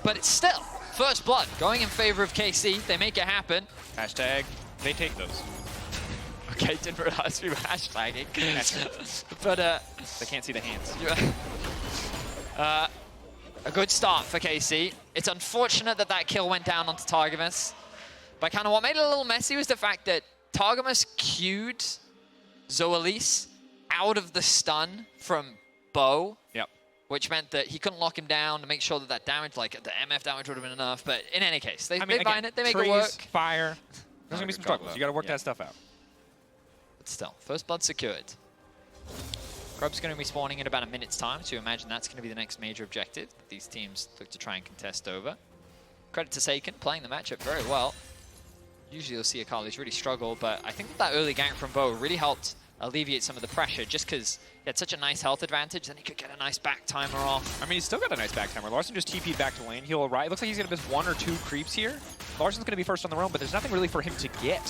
Speaker 1: but it's still first blood going in favor of KC. They make it happen.
Speaker 10: Hashtag, they take those.
Speaker 1: Okay, didn't realize we were hashtagging. But
Speaker 10: they can't see the hands.
Speaker 1: A good start for KC. It's unfortunate that that kill went down onto Targamas. But kind of what made it a little messy was the fact that Targamas queued Zoelys out of the stun from Bo.
Speaker 10: Yep.
Speaker 1: Which meant that he couldn't lock him down to make sure that that damage, like the MF damage would have been enough. But in any case, they find it, they make it work.
Speaker 10: Fire. There's going to be some struggles. You got to work that stuff out.
Speaker 1: But still, first blood secured. Grub's going to be spawning in about a minute's time, so you imagine that's going to be the next major objective that these teams look to try and contest over. Credit to Saken, playing the matchup very well. Usually you'll see Akali's really struggle, but I think that early gank from Bo really helped alleviate some of the pressure just because he had such a nice health advantage, then he could get a nice back timer off.
Speaker 10: I mean, he's still got a nice back timer. Larssen just TP'd back to lane. He'll arrive. It looks like he's going to miss 1 or 2 creeps here. Larssen's going to be first on the roam, but there's nothing really for him to get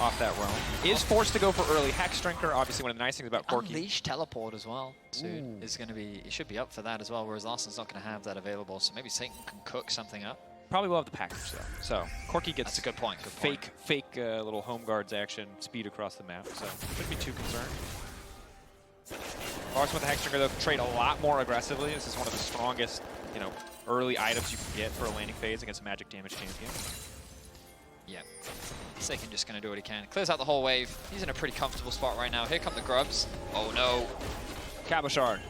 Speaker 10: off that roam. Is forced to go for early Hex Drinker. Obviously, one of the nice things about Corki.
Speaker 1: Unleash teleport as well soon is going to be, he should be up for that as well, whereas Larsen's not going to have that available, so maybe Satan can cook something up.
Speaker 10: Probably will have the package, though. So, Corki gets
Speaker 1: That's a good point.
Speaker 10: fake little home guards action, speed across the map, so shouldn't be too concerned. Larssen with the Hex Drinker, though, trade a lot more aggressively. This is one of the strongest, you know, early items you can get for a laning phase against a magic damage champion.
Speaker 1: Yeah. Saken just going to do what he can. Clears out the whole wave. He's in a pretty comfortable spot right now. Here come the grubs. Oh, no.
Speaker 10: Cabochard.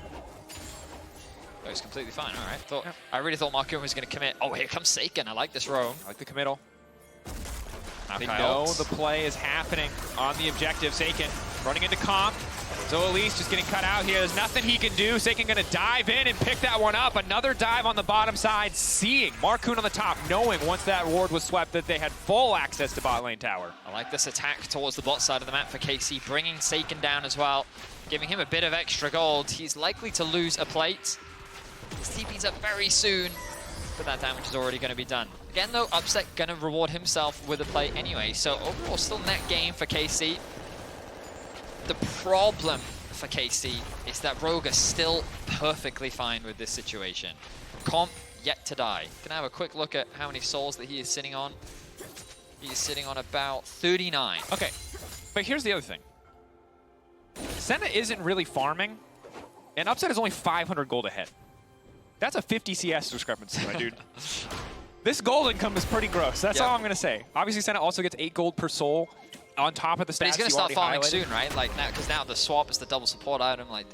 Speaker 1: Oh, he's completely fine. All right. I really thought Markoon was going to commit. Oh, here comes Saken. I like this roam.
Speaker 10: I like the committal. They
Speaker 1: Maokai
Speaker 10: know
Speaker 1: ult.
Speaker 10: the play is happening on the objective. Saken running into comp. Zoelys just getting cut out here. There's nothing he can do. Saken going to dive in and pick that one up. Another dive on the bottom side, seeing Markoon on the top, knowing once that ward was swept that they had full access to bot lane tower.
Speaker 1: I like this attack towards the bot side of the map for KC, bringing Saken down as well, giving him a bit of extra gold. He's likely to lose a plate. His TP's up very soon, but that damage is already going to be done. Again, though, Upset going to reward himself with a play anyway, so overall still net gain for KC. The problem for KC is that Rogue are still perfectly fine with this situation. Comp yet to die. Gonna have a quick look at how many souls that he is sitting on. He is sitting on about 39.
Speaker 10: Okay, but here's the other thing. Senna isn't really farming, and Upset is only 500 gold ahead. That's a 50 CS discrepancy, my dude. This gold income is pretty gross. That's all I'm going to say. Obviously, Senna also gets 8 gold per soul on top of the stats.
Speaker 1: But he's going to start farming
Speaker 10: highlighted.
Speaker 1: soon, right? Like now, because now the swap is the double support item. Like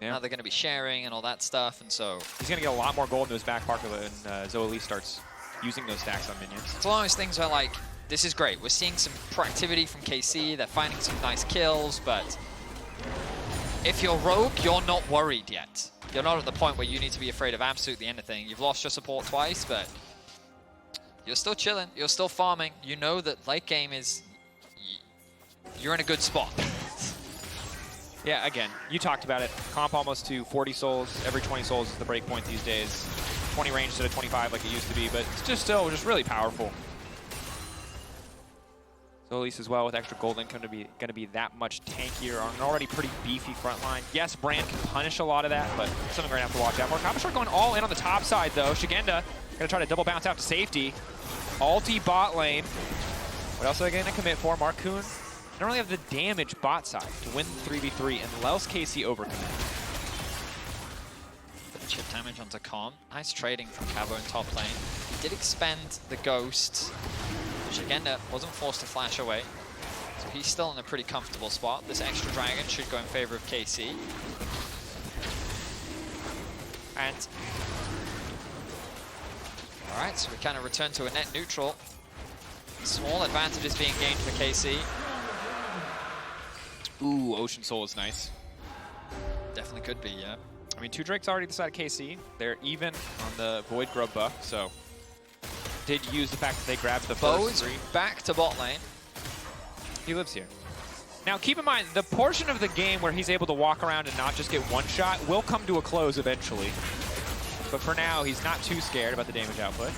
Speaker 1: now they're going to be sharing and all that stuff, and so
Speaker 10: he's going to get a lot more gold into his back pocket when Zoelys starts using those stacks on minions.
Speaker 1: It's one of those things where like this is great. We're seeing some proactivity from KC. They're finding some nice kills, but if you're Rogue, you're not worried yet. You're not at the point where you need to be afraid of absolutely anything. You've lost your support twice, but you're still chilling. You're still farming. You know that late game is... You're in a good spot.
Speaker 10: Yeah, again, you talked about it. Comp almost to 40 souls. Every 20 souls is the break point these days. 20 range instead of 25 like it used to be, but it's just still just really powerful. Zoelys as well with extra gold income going to be that much tankier on an already pretty beefy front line. Yes, Brand can punish a lot of that, but something we're going to have to watch out for. Cabochard going all in on the top side, though. Szygenda going to try to double bounce out to safety. Ulti bot lane. What else are they going to commit for? Markoon. They don't really have the damage bot side to win the 3v3 unless KC overcommit.
Speaker 1: Bit of chip damage onto Con. Nice trading from Cabo in top lane. He did expend the Ghost. Szygenda wasn't forced to flash away, so he's still in a pretty comfortable spot. This extra dragon should go in favor of KC. And all right, so we kind of return to a net neutral. Small advantages being gained for KC.
Speaker 10: Ooh, Ocean Soul is nice.
Speaker 1: Definitely could be, yeah.
Speaker 10: I mean, 2 Drakes already decided KC. They're even on the Void Grub buff, so did use the fact that they grabbed the first 3.
Speaker 1: Back to bot lane.
Speaker 10: He lives here. Now, keep in mind, the portion of the game where he's able to walk around and not just get one shot will come to a close eventually. But for now, he's not too scared about the damage output.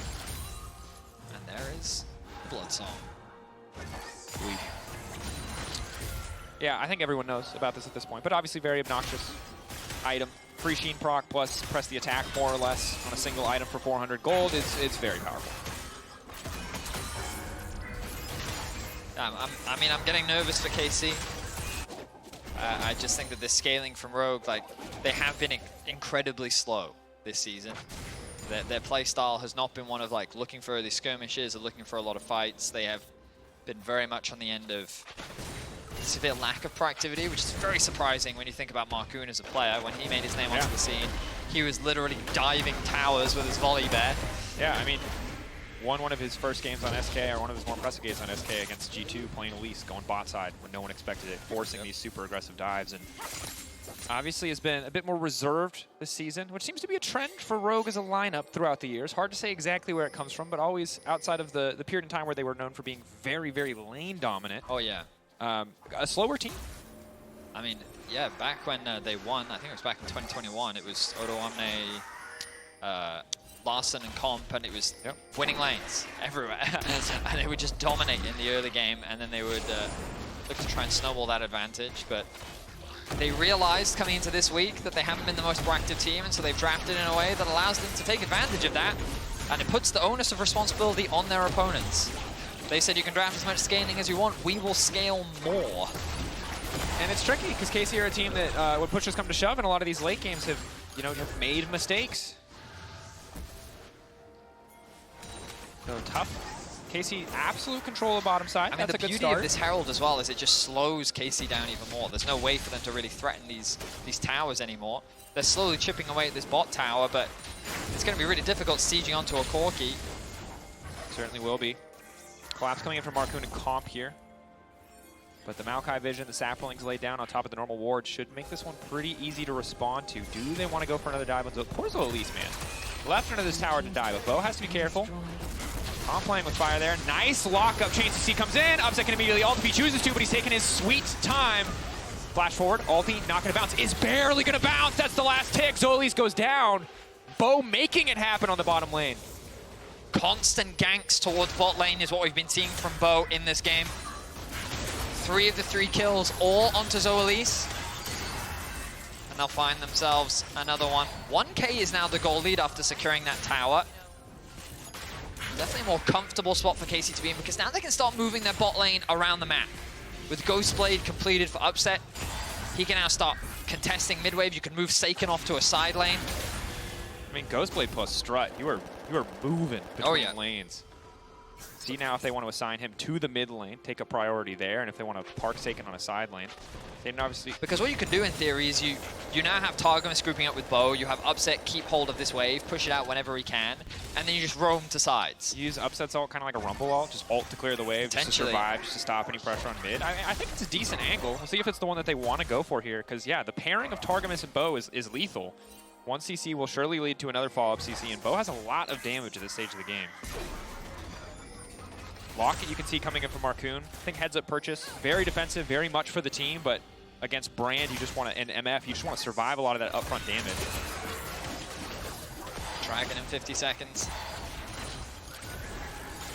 Speaker 1: And there is Bloodsong.
Speaker 10: Yeah, I think everyone knows about this at this point, but obviously very obnoxious item. Free Sheen proc plus press the attack more or less on a single item for 400 gold. It's very powerful.
Speaker 1: I mean, I'm getting nervous for KC. I just think that this scaling from Rogue, like, they have been incredibly slow this season. Their play style has not been one of, like, looking for early skirmishes or looking for a lot of fights. They have been very much on the end of severe lack of proactivity, which is very surprising when you think about Markoon as a player. When he made his name onto the scene, he was literally diving towers with his volley bear.
Speaker 10: Yeah, I mean, won one of his first games on SK, or one of his more impressive games on SK against G2, playing Elise, going bot side when no one expected it, forcing these super aggressive dives, and obviously has been a bit more reserved this season, which seems to be a trend for Rogue as a lineup throughout the years. Hard to say exactly where it comes from, but always outside of the period in time where they were known for being very, very lane dominant.
Speaker 1: Oh, yeah.
Speaker 10: A slower team.
Speaker 1: I mean, yeah, back when they won, I think it was back in 2021, it was Odo Omne, Larssen and Comp, and it was winning lanes everywhere. And they would just dominate in the early game, and then they would look to try and snowball that advantage. But they realized coming into this week that they haven't been the most proactive team, and so they've drafted in a way that allows them to take advantage of that. And it puts the onus of responsibility on their opponents. They said you can draft as much scaling as you want, we will scale more.
Speaker 10: And it's tricky, because KC are a team that when push has come to shove, and a lot of these late games have, you know, have made mistakes. So tough. KC, absolute control of bottom side.
Speaker 1: I mean,
Speaker 10: That's
Speaker 1: the
Speaker 10: a good
Speaker 1: beauty
Speaker 10: start.
Speaker 1: of this Herald as well is it just slows KC down even more. There's no way for them to really threaten these towers anymore. They're slowly chipping away at this bot tower, but it's going to be really difficult sieging onto a Corki.
Speaker 10: Certainly will be. Collapse coming in from Markoon and Comp here. But the Maokai vision, the saplings laid down on top of the normal ward should make this one pretty easy to respond to. Do they want to go for another dive? Poor Zoelys, man. Left under this tower to die, but Bo has to be careful. Comp playing with fire there. Nice lockup. Chains to C comes in. Up second immediately. Ult if he chooses to, but he's taking his sweet time. Flash forward. Ulti not going to bounce. Is barely going to bounce. That's the last tick. Zoelys goes down. Bo making it happen on the bottom lane.
Speaker 1: Constant ganks towards bot lane is what we've been seeing from Bo in this game. 3 of the 3 kills all onto Zoelys. And they'll find themselves another one. 1K is now the goal lead after securing that tower. Definitely a more comfortable spot for KC to be in, because now they can start moving their bot lane around the map. With Ghostblade completed for Upset, he can now start contesting mid wave. You can move Saken off to a side lane.
Speaker 10: I mean, Ghostblade plus Strut, you were You are moving between
Speaker 1: yeah.
Speaker 10: lanes. See now if they want to assign him to the mid lane, take a priority there, and if they want to park Saken on a side lane. They can obviously...
Speaker 1: Because what you can do in theory is you now have Targamas grouping up with Bo, you have Upset keep hold of this wave, push it out whenever he can, and then you just roam to sides.
Speaker 10: Use Upset's ult kind of like a Rumble ult, just ult to clear the wave, just to survive, just to stop any pressure on mid. I think it's a decent angle. We'll see if it's the one that they want to go for here, because yeah, the pairing of Targamas and Bo is lethal. One CC will surely lead to another follow-up CC, and Bo has a lot of damage at this stage of the game. Locket you can see coming in from Markoon. I think heads-up purchase, very defensive, very much for the team, but against Brand, you just want to, and MF, you just want to survive a lot of that upfront damage.
Speaker 1: Dragon in 50 seconds.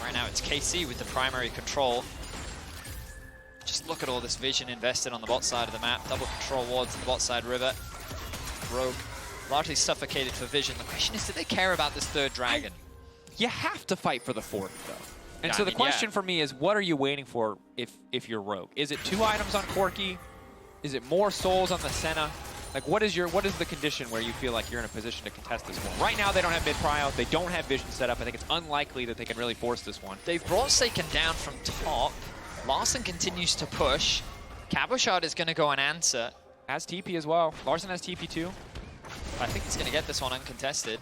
Speaker 1: Right now it's KC with the primary control. Just look at all this vision invested on the bot side of the map. Double control wards in the bot side river. Rogue largely suffocated for vision. The question is, do they care about this third dragon?
Speaker 10: You have to fight for the fourth, though. And
Speaker 1: Yeah,
Speaker 10: so
Speaker 1: I
Speaker 10: the
Speaker 1: mean,
Speaker 10: question
Speaker 1: yeah.
Speaker 10: for me is, what are you waiting for if you're Rogue? Is it 2 items on Corki? Is it more souls on the Senna? Like, what is the condition where you feel like you're in a position to contest this one? Right now, they don't have mid-prio. They don't have vision set up. I think it's unlikely that they can really force this one.
Speaker 1: They've brought Saken down from top. Larssen continues to push. Cabochard is going to go and answer.
Speaker 10: Has TP as well. Larssen has TP too.
Speaker 1: I think he's going to get this one uncontested.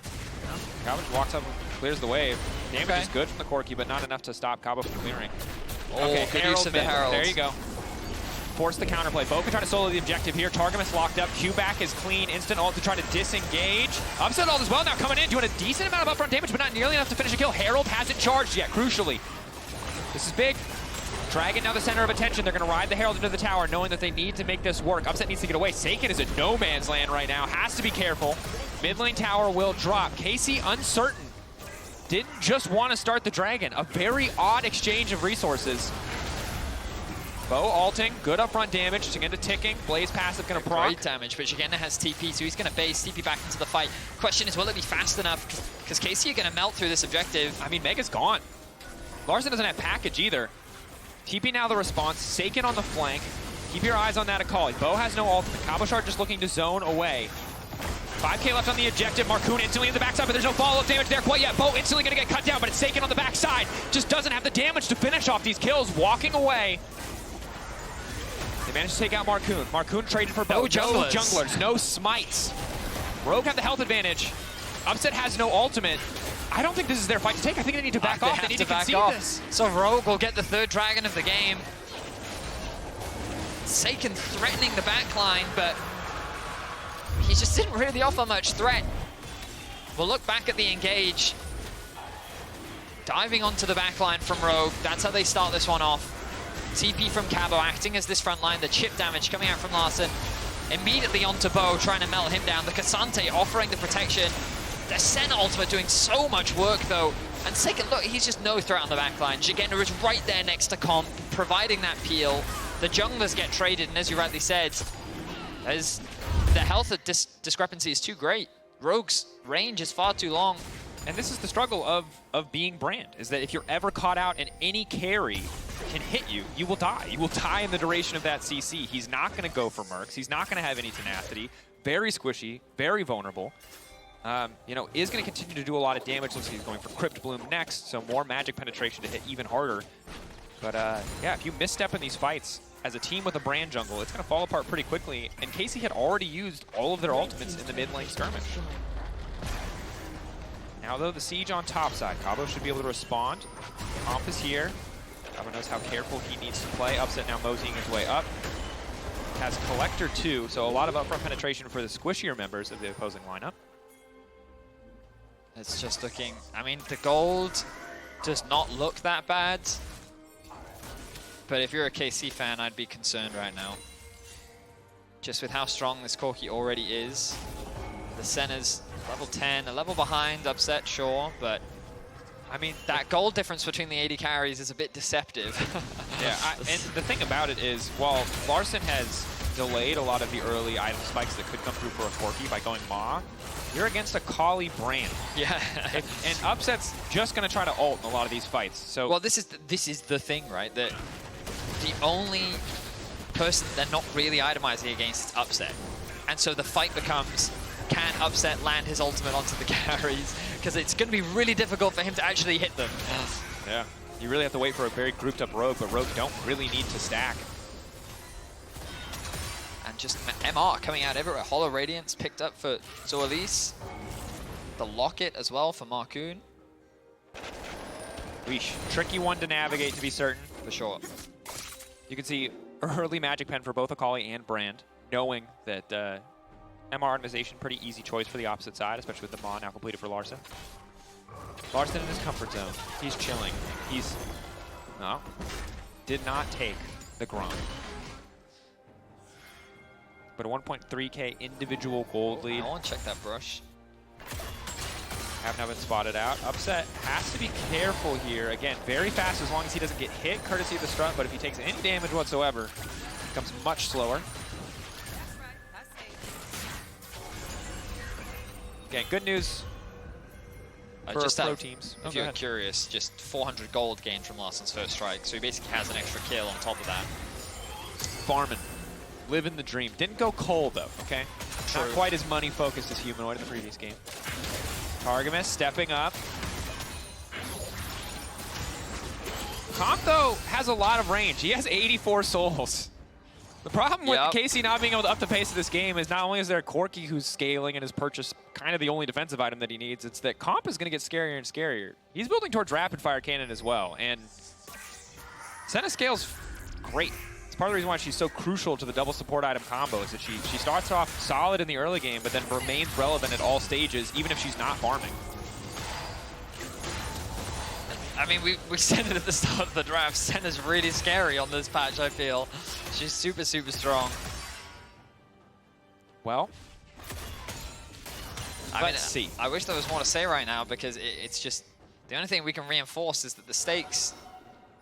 Speaker 10: Cabo walks up and clears the wave. Damage is good from the Corki, but not enough to stop Cabo from clearing.
Speaker 1: Oh,
Speaker 10: Okay,
Speaker 1: good use of the Herald.
Speaker 10: There you go. Force the counterplay. Bo can try to solo the objective here. Targamas locked up. Q back is clean. Instant ult to try to disengage. Upset ult as well now coming in, doing a decent amount of upfront damage, but not nearly enough to finish a kill. Herald hasn't charged yet, crucially. This is big. Dragon now the center of attention. They're going to ride the Herald into the tower, knowing that they need to make this work. Upset needs to get away. Saken is in no man's land right now. Has to be careful. Mid lane tower will drop. KC uncertain. Didn't just want to start the Dragon. A very odd exchange of resources. Bo alting, good upfront damage. Szygenda ticking. Blaze passive going to proc.
Speaker 1: Great damage, but Szygenda has TP, so he's going to base TP back into the fight. Question is, will it be fast enough? Because KC are going to melt through this objective.
Speaker 10: I mean, Mega's gone. Larssen doesn't have package either. TP now the response. Saken on the flank. Keep your eyes on that Akali. Bo has no ultimate. Cabochard just looking to zone away. 5k left on the objective. Markoon instantly in the backside, but there's no follow-up damage there quite yet. Bo instantly going to get cut down, but it's Saken on the backside. Just doesn't have the damage to finish off these kills. Walking away. They managed to take out Markoon. Markoon traded for Bo.
Speaker 1: No junglers.
Speaker 10: No junglers. No smites. Rogue have the health advantage. Upset has no ultimate. I don't think this is their fight to take. I think they need to back off. They need to concede this.
Speaker 1: So Rogue will get the third dragon of the game. Saken threatening the backline, but he just didn't really offer much threat. We'll look back at the engage. Diving onto the backline from Rogue. That's how they start this one off. TP from Cabo acting as this front line. The chip damage coming out from Larssen. Immediately onto Bo, trying to melt him down. The Cassante offering the protection. The Senna ultimate doing so much work though. And Saken, look, he's just no threat on the backline. Szygenda is right there next to Comp, providing that peel. The junglers get traded, and as you rightly said, the health discrepancy is too great. Rogue's range is far too long.
Speaker 10: And this is the struggle of being Brand, is that if you're ever caught out and any carry can hit you, you will die. You will die in the duration of that CC. He's not going to go for mercs. He's not going to have any tenacity. Very squishy, very vulnerable. You know, is going to continue to do a lot of damage. Looks like he's going for Crypt Bloom next, so more magic penetration to hit even harder. But yeah, if you misstep in these fights as a team with a Brand jungle, it's going to fall apart pretty quickly. And KC had already used all of their ultimates in the mid lane skirmish. Now though, the siege on top side. Cabo should be able to respond. Comp is here. Cabo knows how careful he needs to play. Upset now moseying his way up. Has Collector too, so a lot of upfront penetration for the squishier members of the opposing lineup.
Speaker 1: It's just looking, I mean, the gold does not look that bad. But if you're a KC fan, I'd be concerned right now. Just with how strong this Corki already is. The Senna's level 10, a level behind, Upset, sure, but I mean, that gold difference between the AD carries is a bit deceptive.
Speaker 10: Yeah, and the thing about it is, while Larssen has delayed a lot of the early item spikes that could come through for a Corki by going Maw, you're against a Akali Brand.
Speaker 1: Yeah.
Speaker 10: And Upset's just going to try to ult in a lot of these fights. So
Speaker 1: well, this is the thing, right? That the only person they're not really itemizing against is Upset. And so the fight becomes, can Upset land his ultimate onto the carries? because it's going to be really difficult for him to actually hit them.
Speaker 10: Yeah, you really have to wait for a very grouped up Rogue, but Rogue don't really need to stack.
Speaker 1: And just MR coming out everywhere. Hollow Radiance picked up for Zoelys. The Locket as well for Markoon.
Speaker 10: Weesh. Tricky one to navigate, to be certain.
Speaker 1: For sure.
Speaker 10: You can see early Magic Pen for both Akali and Brand, knowing that MR organization, pretty easy choice for the opposite side, especially with the Maw now completed for Larssen. Larssen in his comfort zone. He's chilling. He's... No. Did not take the Grom. But a 1.3k individual gold lead.
Speaker 1: I want to check that brush.
Speaker 10: Have now been spotted out. Upset has to be careful here. Again, very fast as long as he doesn't get hit, courtesy of the strut, but if he takes any damage whatsoever, it becomes much slower. Again, good news for
Speaker 1: just
Speaker 10: pro teams.
Speaker 1: If you're curious, just 400 gold gained from Larssen's first strike, so he basically has an extra kill on top of that.
Speaker 10: Farming. Living the dream. Didn't go cold, though, okay?
Speaker 1: True.
Speaker 10: Not quite as money-focused as Humanoid in the previous game. Targamas stepping up. Comp, though, has a lot of range. He has 84 souls. The problem with KC not being able to up the pace of this game is not only is there Corki who's scaling and has purchased kind of the only defensive item that he needs, it's that Comp is going to get scarier and scarier. He's building towards rapid fire cannon as well, and Senna scales great. It's part of the reason why she's so crucial to the double support item combo is that she starts off solid in the early game, but then remains relevant at all stages, even if she's not farming.
Speaker 1: I mean, we said it at the start of the draft. Senna's really scary on this patch, I feel. She's super, super strong.
Speaker 10: Well,
Speaker 1: let's see. I wish there was more to say right now because it's just the only thing we can reinforce is that the stakes,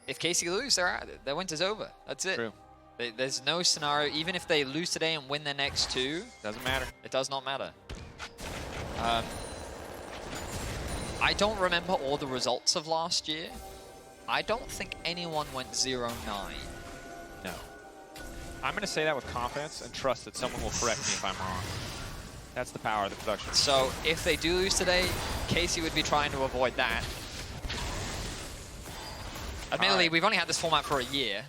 Speaker 1: if KC lose, their winter's over. That's it.
Speaker 10: True.
Speaker 1: There's no scenario, even if they lose today and win their next two.
Speaker 10: Doesn't matter.
Speaker 1: It does not matter. I don't remember all the results of last year. I don't think anyone went 0-9.
Speaker 10: No. I'm going to say that with confidence and trust that someone will correct me if I'm wrong. That's the power of the production.
Speaker 1: So if they do lose today, Casey would be trying to avoid that. Admittedly, we've only had this format for a year.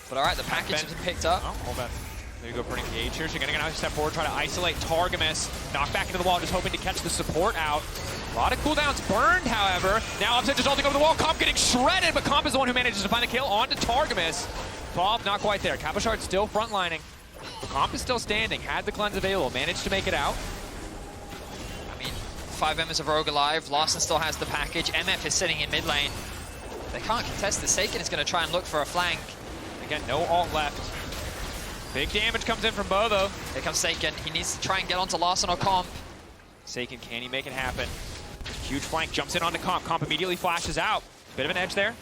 Speaker 1: But all right, the package has been picked up.
Speaker 10: Oh, hold on. There you go, pretty engaged here. Szygenda gonna step forward, try to isolate Targamas. Knock back into the wall, just hoping to catch the support out. A lot of cooldowns burned, however. Now Upset just ulting over the wall. Comp getting shredded, but Comp is the one who manages to find the kill onto Targamas. Bob not quite there. Cabochard still frontlining. But Comp is still standing, had the cleanse available, managed to make it out.
Speaker 1: I mean, 5 members of Rogue alive. Larssen still has the package. MF is sitting in mid lane. They can't contest the Saken is going to try and look for a flank.
Speaker 10: Again, no ult left. Big damage comes in from Bo, though.
Speaker 1: Here comes Saken. He needs to try and get onto Larssen or Comp.
Speaker 10: Saken, can he make it happen? Huge flank, jumps in onto Comp. Comp immediately flashes out. Bit of an edge there.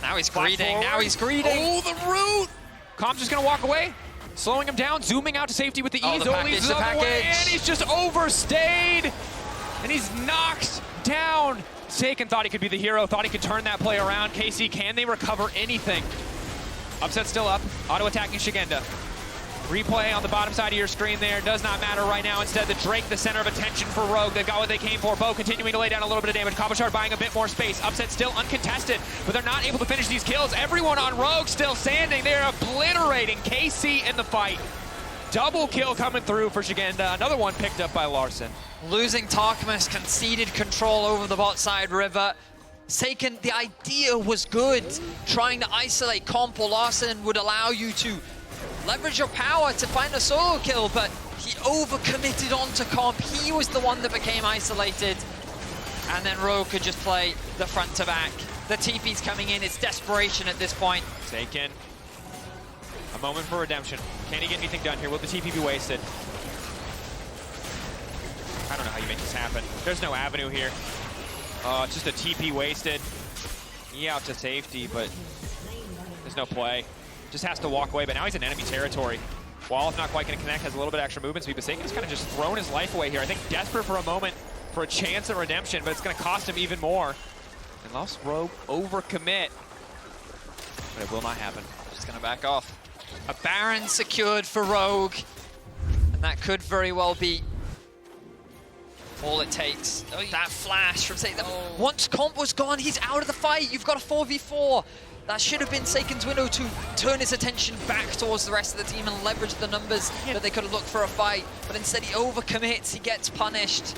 Speaker 1: Now he's greeting. Now he's greeting.
Speaker 10: Oh, the root! Comp's just going to walk away. Slowing him down, zooming out to safety with the ease.
Speaker 1: The package, the package.
Speaker 10: And he's just overstayed. And he's knocked down. Saken thought he could be the hero, thought he could turn that play around. KC, can they recover anything? Upset still up. Auto-attacking Szygenda. Replay on the bottom side of your screen there. Does not matter right now. Instead, the Drake, the center of attention for Rogue. They've got what they came for. Bo continuing to lay down a little bit of damage. Cabochard buying a bit more space. Upset still uncontested, but they're not able to finish these kills. Everyone on Rogue still standing. They're obliterating KC in the fight. Double kill coming through for Szygenda. Another one picked up by Larssen.
Speaker 1: Losing Targamas, conceded control over the bot side river. Saken, the idea was good. Trying to isolate Comp or Larssen would allow you to leverage your power to find a solo kill, but he overcommitted onto Comp. He was the one that became isolated. And then Rogue could just play the front to back. The TP's coming in, it's desperation at this point.
Speaker 10: Saken, a moment for redemption. Can he get anything done here? Will the TP be wasted? I don't know how you make this happen. There's no avenue here. It's just a TP wasted. He out to safety, but there's no play. Just has to walk away, but now he's in enemy territory. Wall's not quite going to connect, has a little bit of extra movement, so Saken's kind of just thrown his life away here. I think desperate for a moment for a chance at redemption, but it's going to cost him even more. Unless Rogue overcommit, but it will not happen.
Speaker 1: Just going to back off. A Baron secured for Rogue, and that could very well be All it takes, that flash from Saken. Once Comp was gone, he's out of the fight. You've got a 4v4. That should have been Saken's window to turn his attention back towards the rest of the team and leverage the numbers that they could have looked for a fight. But instead he overcommits, he gets punished.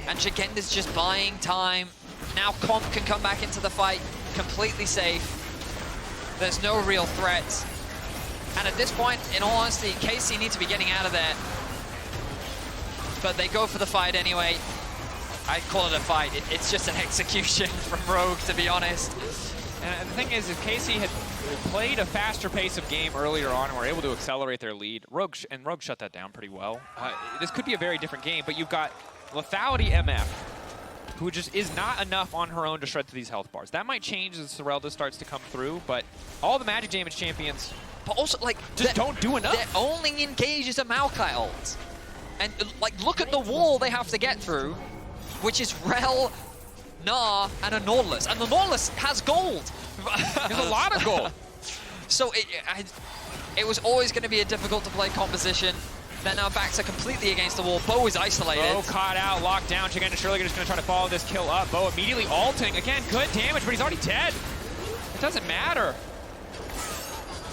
Speaker 1: And Szygenda's just buying time. Now Comp can come back into the fight completely safe. There's no real threat. And at this point, in all honesty, KC needs to be getting out of there. But they go for the fight anyway. I call it a fight. It's just an execution from Rogue, to be honest.
Speaker 10: And the thing is, if KC had played a faster pace of game earlier on and were able to accelerate their lead, Rogue shut that down pretty well. This could be a very different game, but you've got Lethality MF, who just is not enough on her own to shred through these health bars. That might change as Sorelda starts to come through, but all the magic damage champions
Speaker 1: but also, like,
Speaker 10: just don't do enough.
Speaker 1: Their only engage is a Maokai ult. And, like, look at the wall they have to get through, which is Rell, Gnar, and a Nautilus. And the Nautilus has gold.
Speaker 10: There's a lot of gold.
Speaker 1: So it was always going to be a difficult to play composition. They're now back to completely against the wall. Bo is isolated.
Speaker 10: Bo caught out, locked down. Szygenda surely just going to try to follow this kill up. Bo immediately ulting. Again, good damage, but he's already dead. It doesn't matter.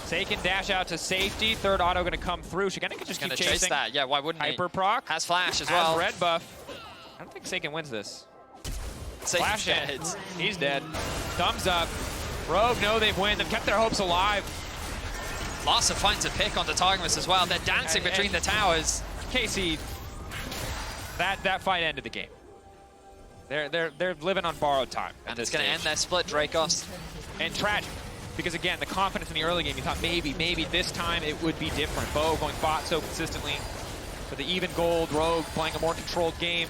Speaker 10: Saken dash out to safety. Third auto going to come through. Szygenda can just keep chasing.
Speaker 1: Chase that. Yeah, why wouldn't he?
Speaker 10: Hyper proc.
Speaker 1: Has flash as well.
Speaker 10: Has red buff. I don't think Saken wins this.
Speaker 1: Flash
Speaker 10: in. He's dead. Thumbs up. Rogue know they've won. They've kept their hopes alive.
Speaker 1: Larssen finds a pick onto Targamas as well. They're dancing between the towers.
Speaker 10: KC, that fight ended the game. They're living on borrowed time.
Speaker 1: And it's going to end their split, Drakos.
Speaker 10: And tragic, because again, the confidence in the early game, you thought maybe this time it would be different. Bo going bot so consistently for the even gold. Rogue playing a more controlled game,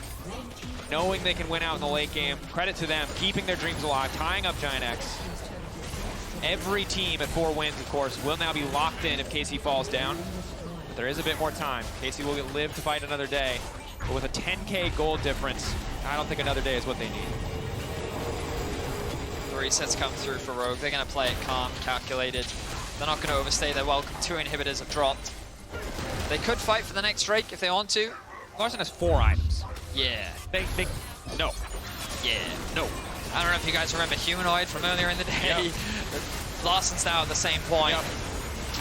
Speaker 10: knowing they can win out in the late game. Credit to them, keeping their dreams alive, tying up Giant X. Every team at 4 wins, of course, will now be locked in if KC falls down. But there is a bit more time. KC will live to fight another day. But with a 10K gold difference, I don't think another day is what they need.
Speaker 1: The resets come through for Rogue. They're going to play it calm, calculated. They're not going to overstay their welcome. 2 inhibitors have dropped. They could fight for the next Drake if they want to.
Speaker 10: Larssen has 4 items.
Speaker 1: Yeah.
Speaker 10: No.
Speaker 1: Yeah. No. I don't know if you guys remember Humanoid from earlier in the day. Yep. Larssen's now at the same point. Yep.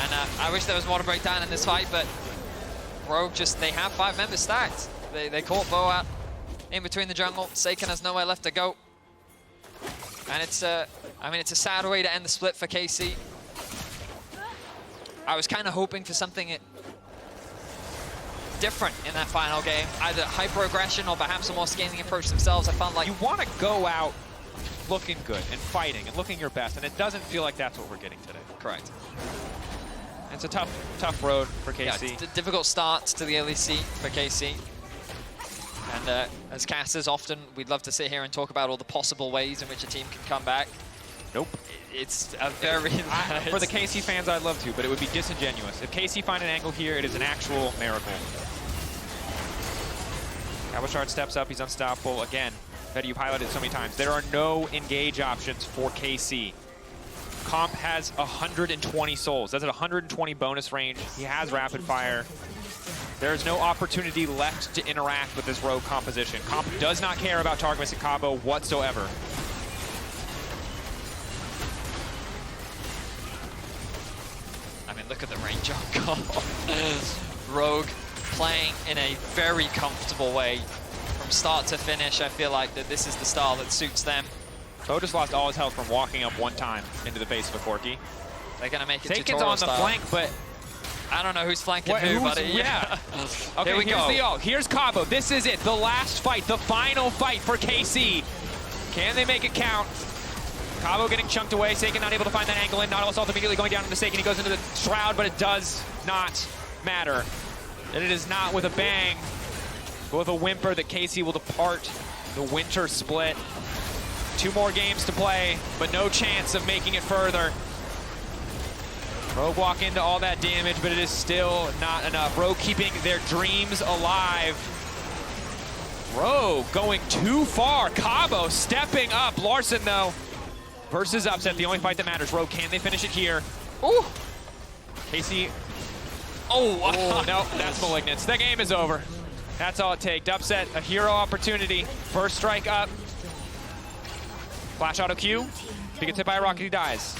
Speaker 1: And I wish there was more to break down in this fight, but Rogue they have 5 members stacked. They caught Bo out in between the jungle. Saken has nowhere left to go. And it's a sad way to end the split for KC. I was kind of hoping for something different in that final game. Either hyper-aggression or perhaps a more scaling approach themselves. I felt like
Speaker 10: you want to go out looking good and fighting and looking your best, and it doesn't feel like that's what we're getting today.
Speaker 1: Correct.
Speaker 10: It's a tough road for KC.
Speaker 1: Yeah, difficult start to the LEC for KC. And as casters, often we'd love to sit here and talk about all the possible ways in which a team can come back.
Speaker 10: Nope.
Speaker 1: It's a very...
Speaker 10: for the KC fans, I'd love to, but it would be disingenuous. If KC find an angle here, it is an actual miracle. Cabochard steps up, he's unstoppable. Again, Vedius, you've highlighted so many times. There are no engage options for KC. Comp has 120 souls. That's at 120 bonus range. He has rapid fire. There's no opportunity left to interact with this Rogue composition. Comp does not care about Targamas and Cabo whatsoever.
Speaker 1: I mean, look at the range on Comp. Rogue playing in a very comfortable way from start to finish. I feel like that this is the style that suits them.
Speaker 10: Bo just lost all his health from walking up one time into the face of a Corki.
Speaker 1: They're going to make it
Speaker 10: Saken's
Speaker 1: tutorial
Speaker 10: on the
Speaker 1: style.
Speaker 10: flank, but
Speaker 1: I don't know who's flanking who, buddy.
Speaker 10: Yeah. Okay,
Speaker 1: here we
Speaker 10: here's
Speaker 1: go.
Speaker 10: the ult. Here's Cabo. This is it. The last fight, the final fight for KC. Can they make it count? Cabo getting chunked away. Saken not able to find that angle in. Nautilus ult immediately going down into Saken. He goes into the shroud, but it does not matter. And it is not with a bang, but with a whimper that KC will depart the winter split. 2 more games to play, but no chance of making it further. Rogue walk into all that damage, but it is still not enough. Rogue keeping their dreams alive. Rogue going too far. Cabo stepping up. Larssen, though, versus Upset, the only fight that matters. Rogue, can they finish it here? Ooh. KC. Oh, no, that's Malignance. The game is over. That's all it takes. Upset, a hero opportunity. First strike up. Flash auto Q. If he gets hit by a rocket, he dies.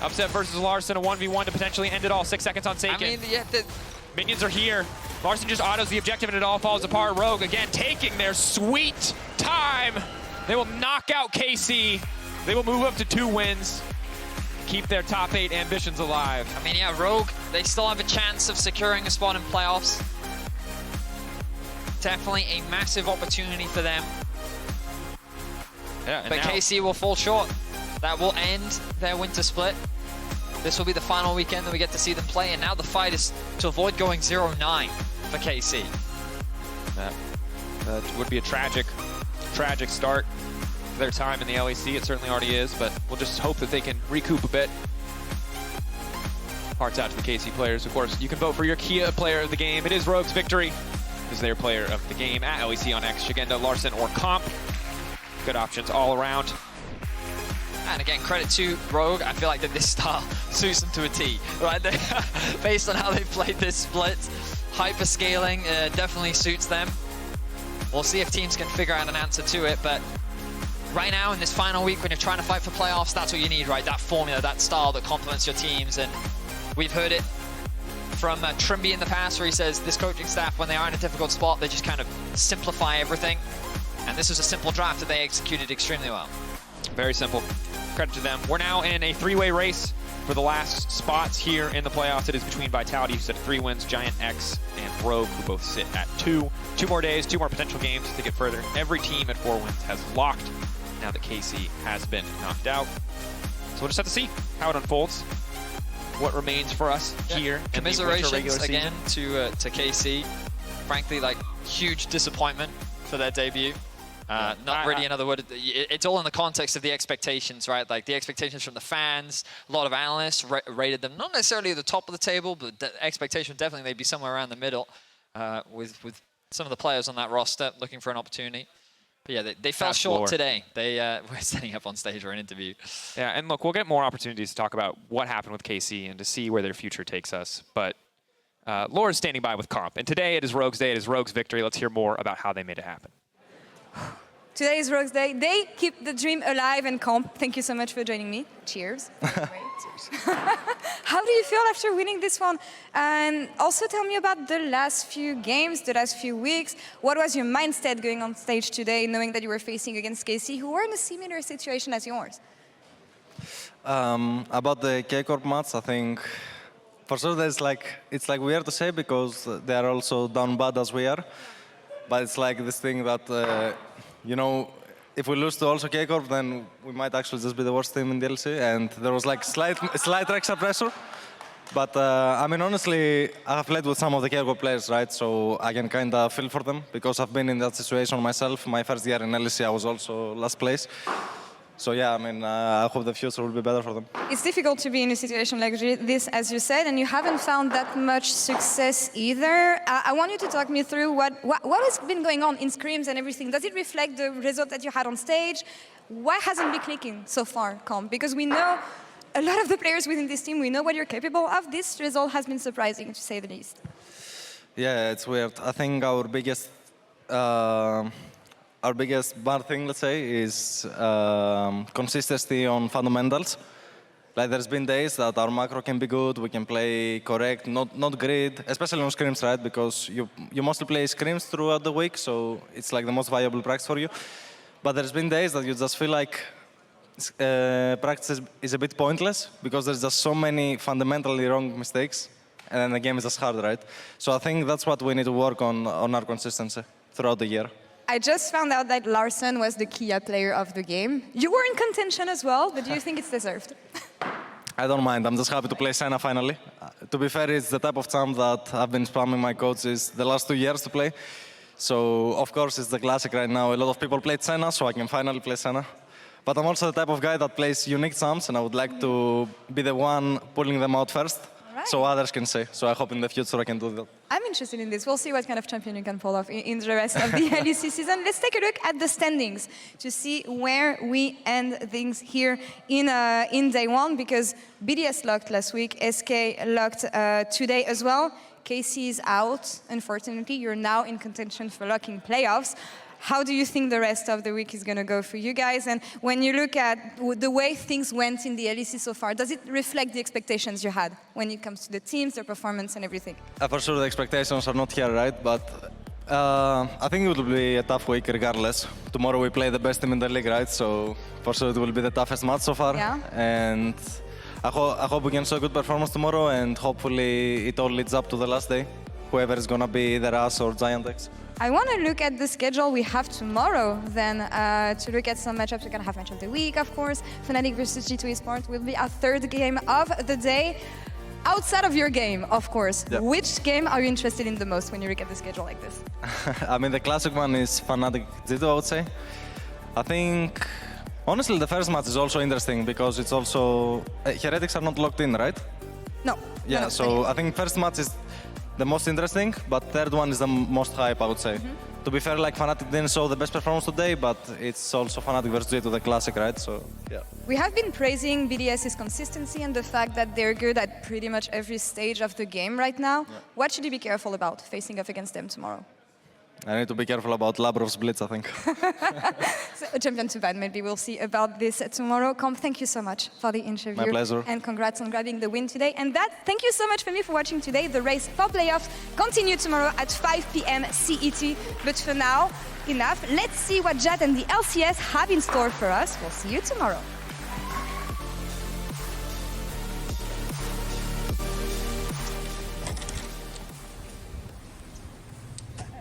Speaker 10: Upset versus Larssen, a 1v1 to potentially end it all. 6 seconds on Saken.
Speaker 1: I mean, yeah,
Speaker 10: Minions are here. Larssen just autos the objective and it all falls apart. Rogue again taking their sweet time. They will knock out KC. They will move up to 2 wins. Keep their top 8 ambitions alive.
Speaker 1: I mean, yeah, Rogue, they still have a chance of securing a spot in playoffs. Definitely a massive opportunity for them.
Speaker 10: Yeah,
Speaker 1: but KC will fall short. That will end their winter split. This will be the final weekend that we get to see them play, and now the fight is to avoid going 0-9 for KC.
Speaker 10: That would be a tragic start to their time in the LEC. It certainly already is, but we'll just hope that they can recoup a bit. Hearts out to the KC players. Of course, you can vote for your Kia player of the game. It is Rogue's victory. Is their player of the game at LEC on X, Szygenda, Larssen, or Comp. Good options all around.
Speaker 1: And again, credit to Rogue. I feel like that this style suits them to a T, right? Based on how they played this split, hyper-scaling definitely suits them. We'll see if teams can figure out an answer to it, but right now in this final week when you're trying to fight for playoffs, that's what you need, right? That formula, that style that complements your teams, and we've heard it from Trymbi in the past where he says this coaching staff, when they are in a difficult spot, they just kind of simplify everything. And this was a simple draft that they executed extremely well.
Speaker 10: Very simple. Credit to them. We're now in a 3-way race for the last spots here in the playoffs. It is between Vitality, who sit at 3 wins, Giant X, and Rogue, who both sit at 2. 2 more days, 2 more potential games to get further. Every team at 4 wins has locked now that KC has been knocked out. So we'll just have to see how it unfolds. What remains for us here in the winter regular season.
Speaker 1: Again to KC. Frankly, like, huge disappointment for their debut. Not really another word. It's all in the context of the expectations, right? Like the expectations from the fans. A lot of analysts rated them not necessarily at the top of the table, but the expectation definitely they'd be somewhere around the middle with some of the players on that roster looking for an opportunity. But yeah, they fell short today. They were setting up on stage for an interview.
Speaker 10: Yeah, and look, we'll get more opportunities to talk about what happened with KC and to see where their future takes us. But Laure is standing by with Comp, and today it is Rogue's day. It is Rogue's victory. Let's hear more about how they made it happen.
Speaker 5: Today is Rogue's day. They keep the dream alive, and Comp, thank you so much for joining me. Cheers. How do you feel after winning this one? And also tell me about the last few games, the last few weeks. What was your mindset going on stage today, knowing that you were facing against KC, who were in a similar situation as yours?
Speaker 11: About the K-Corp match, I think for sure it's like weird to say because they are also down bad as we are. But it's like this thing that, you know, if we lose to also K-Corp, then we might actually just be the worst team in the LEC. And there was like slight extra pressure. But I mean, honestly, I have played with some of the K-Corp players, right? So I can kind of feel for them because I've been in that situation myself. My first year in LEC, I was also last place. So yeah, I mean, I hope the future will be better for them.
Speaker 5: It's difficult to be in a situation like this, as you said, and you haven't found that much success either. I want you to talk me through what has been going on in scrims and everything. Does it reflect the result that you had on stage? Why hasn't been clicking so far, Comp? Because we know a lot of the players within this team, we know what you're capable of. This result has been surprising, to say the least.
Speaker 11: Yeah, it's weird. I think our biggest bad thing, let's say, is consistency on fundamentals. Like there's been days that our macro can be good, we can play correct, not grid, especially on scrims, right? Because you mostly play scrims throughout the week, so it's like the most viable practice for you. But there's been days that you just feel like practice is a bit pointless because there's just so many fundamentally wrong mistakes, and then the game is just hard, right? So I think that's what we need to work on our consistency throughout the year.
Speaker 5: I just found out that Larssen was the Kia player of the game. You were in contention as well, but do you think it's deserved?
Speaker 11: I don't mind. I'm just happy to play Senna finally. To be fair, it's the type of champ that I've been spamming my coaches the last 2 years to play. So, of course, it's the classic right now. A lot of people played Senna, so I can finally play Senna. But I'm also the type of guy that plays unique champs, and I would like to be the one pulling them out first. Right. So others can say. So I hope in the future I can do that.
Speaker 5: I'm interested in this. We'll see what kind of champion you can pull off in the rest of the LEC season. Let's take a look at the standings to see where we end things here in day one, because Vedius locked last week, SK locked today as well. KC is out, unfortunately. You're now in contention for locking playoffs. How do you think the rest of the week is going to go for you guys? And when you look at the way things went in the LEC so far, does it reflect the expectations you had when it comes to the teams, their performance and everything?
Speaker 11: For sure the expectations are not here, right? But I think it will be a tough week regardless. Tomorrow we play the best team in the league, right? So for sure it will be the toughest match so far.
Speaker 5: Yeah.
Speaker 11: And I hope we can show a good performance tomorrow, and hopefully it all leads up to the last day. Whoever is going to be either us or Giantex.
Speaker 5: I want to look at the schedule we have tomorrow then to look at some matchups. We're going to have match of the week, of course. Fnatic versus G2 Esports will be our third game of the day. Outside of your game, of course,
Speaker 11: Yep.
Speaker 5: Which game are you interested in the most when you look at the schedule like this?
Speaker 11: I mean, the classic one is Fnatic G2, I would say. I think, honestly, the first match is also interesting because it's also... Heretics are not locked in, right?
Speaker 5: No.
Speaker 11: Yeah,
Speaker 5: no,
Speaker 11: so I think first match is the most interesting, but third one is the most hype, I would say. To be fair, like Fnatic didn't show the best performance today, but it's also Fnatic versus G2, the classic, right? So, yeah.
Speaker 5: We have been praising Vedius' consistency and the fact that they're good at pretty much every stage of the game right now. Yeah. What should you be careful about facing off against them tomorrow?
Speaker 11: I need to be careful about Labrov's blitz, I think.
Speaker 5: So, a champion too bad. Maybe we'll see about this tomorrow. Comp, thank you so much for the interview.
Speaker 11: My pleasure.
Speaker 5: And congrats on grabbing the win today. And thank you so much for me for watching today. The race for playoffs continue tomorrow at 5 p.m. CET. But for now, enough. Let's see what Jad and the LCS have in store for us. We'll see you tomorrow.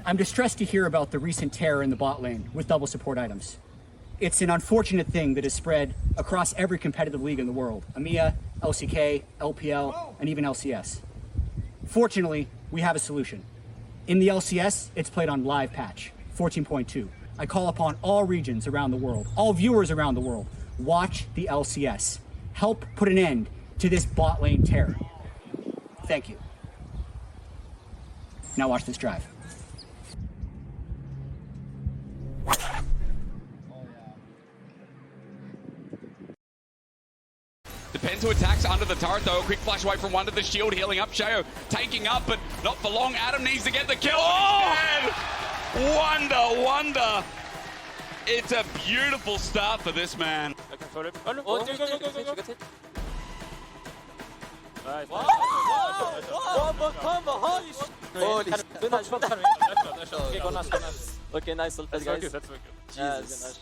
Speaker 12: I'm distressed to hear about the recent tear in the bot lane with double support items. It's an unfortunate thing that has spread across every competitive league in the world. EMEA, LCK, LPL, and even LCS. Fortunately, we have a solution. In the LCS, it's played on live patch, 14.2. I call upon all regions around the world, all viewers around the world, watch the LCS. Help put an end to this bot lane tear. Thank you. Now watch this drive.
Speaker 13: Depends who attacks under the turret though. A quick flash away from one to the shield, healing up. Shayo taking up, but not for long. Adam needs to get the kill. Oh! Wonder. It's a beautiful start for this man.
Speaker 3: Okay, nice. That's very good.
Speaker 13: Jesus.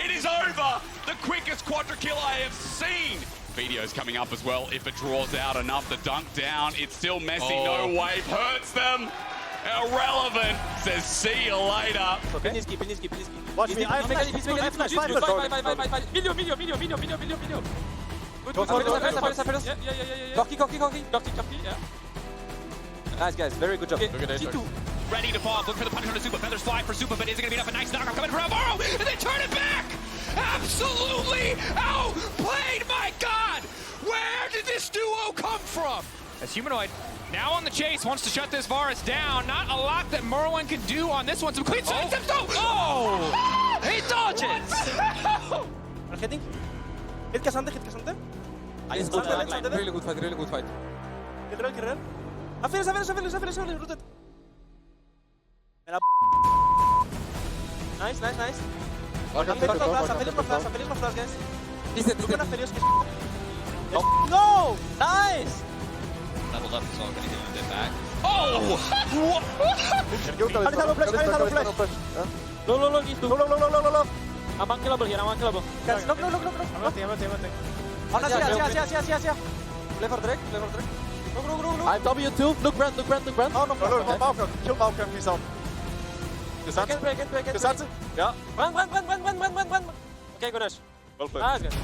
Speaker 13: It is over! The quickest quadra kill I have seen! Vedius coming up as well. If it draws out enough, the dunk down. It's still messy. No wave hurts them. Irrelevant. Says see you later.
Speaker 3: Okay. Watch me. I have flash.
Speaker 13: Video.
Speaker 3: Corki. Yeah. Nice guys. Very good job.
Speaker 13: G2. Ready to fall. Look for the punishment of Super. Feathers fly for Super, but is it going to be enough? A nice knockout coming from Alvaro, and they turn it back! Absolutely outplayed, my God! Where did this duo come from?
Speaker 10: As Humanoid now on the chase, wants to shut this Varus down. Not a lot that Merlin can do on this one. Some clean sidesteps though! Oh! He dodges!
Speaker 3: Hitting. Hit Cassandra.
Speaker 4: Really good fight.
Speaker 3: Kill Rell. Have rooted. Nice. I'm Felix flash, guys. No! Nice!
Speaker 13: Leveled up as well, gonna get a bit back.
Speaker 3: Oh! No. I'm unkillable here, Guys, look. I'm waiting. Oh, no, yeah. Play for Drake. Go. I'm W2. Look, Brand. Oh, no. Malcolm. Kill Malcolm, he's out. Break it. Yeah. Run. Okay, good. Well played. Nice, guys.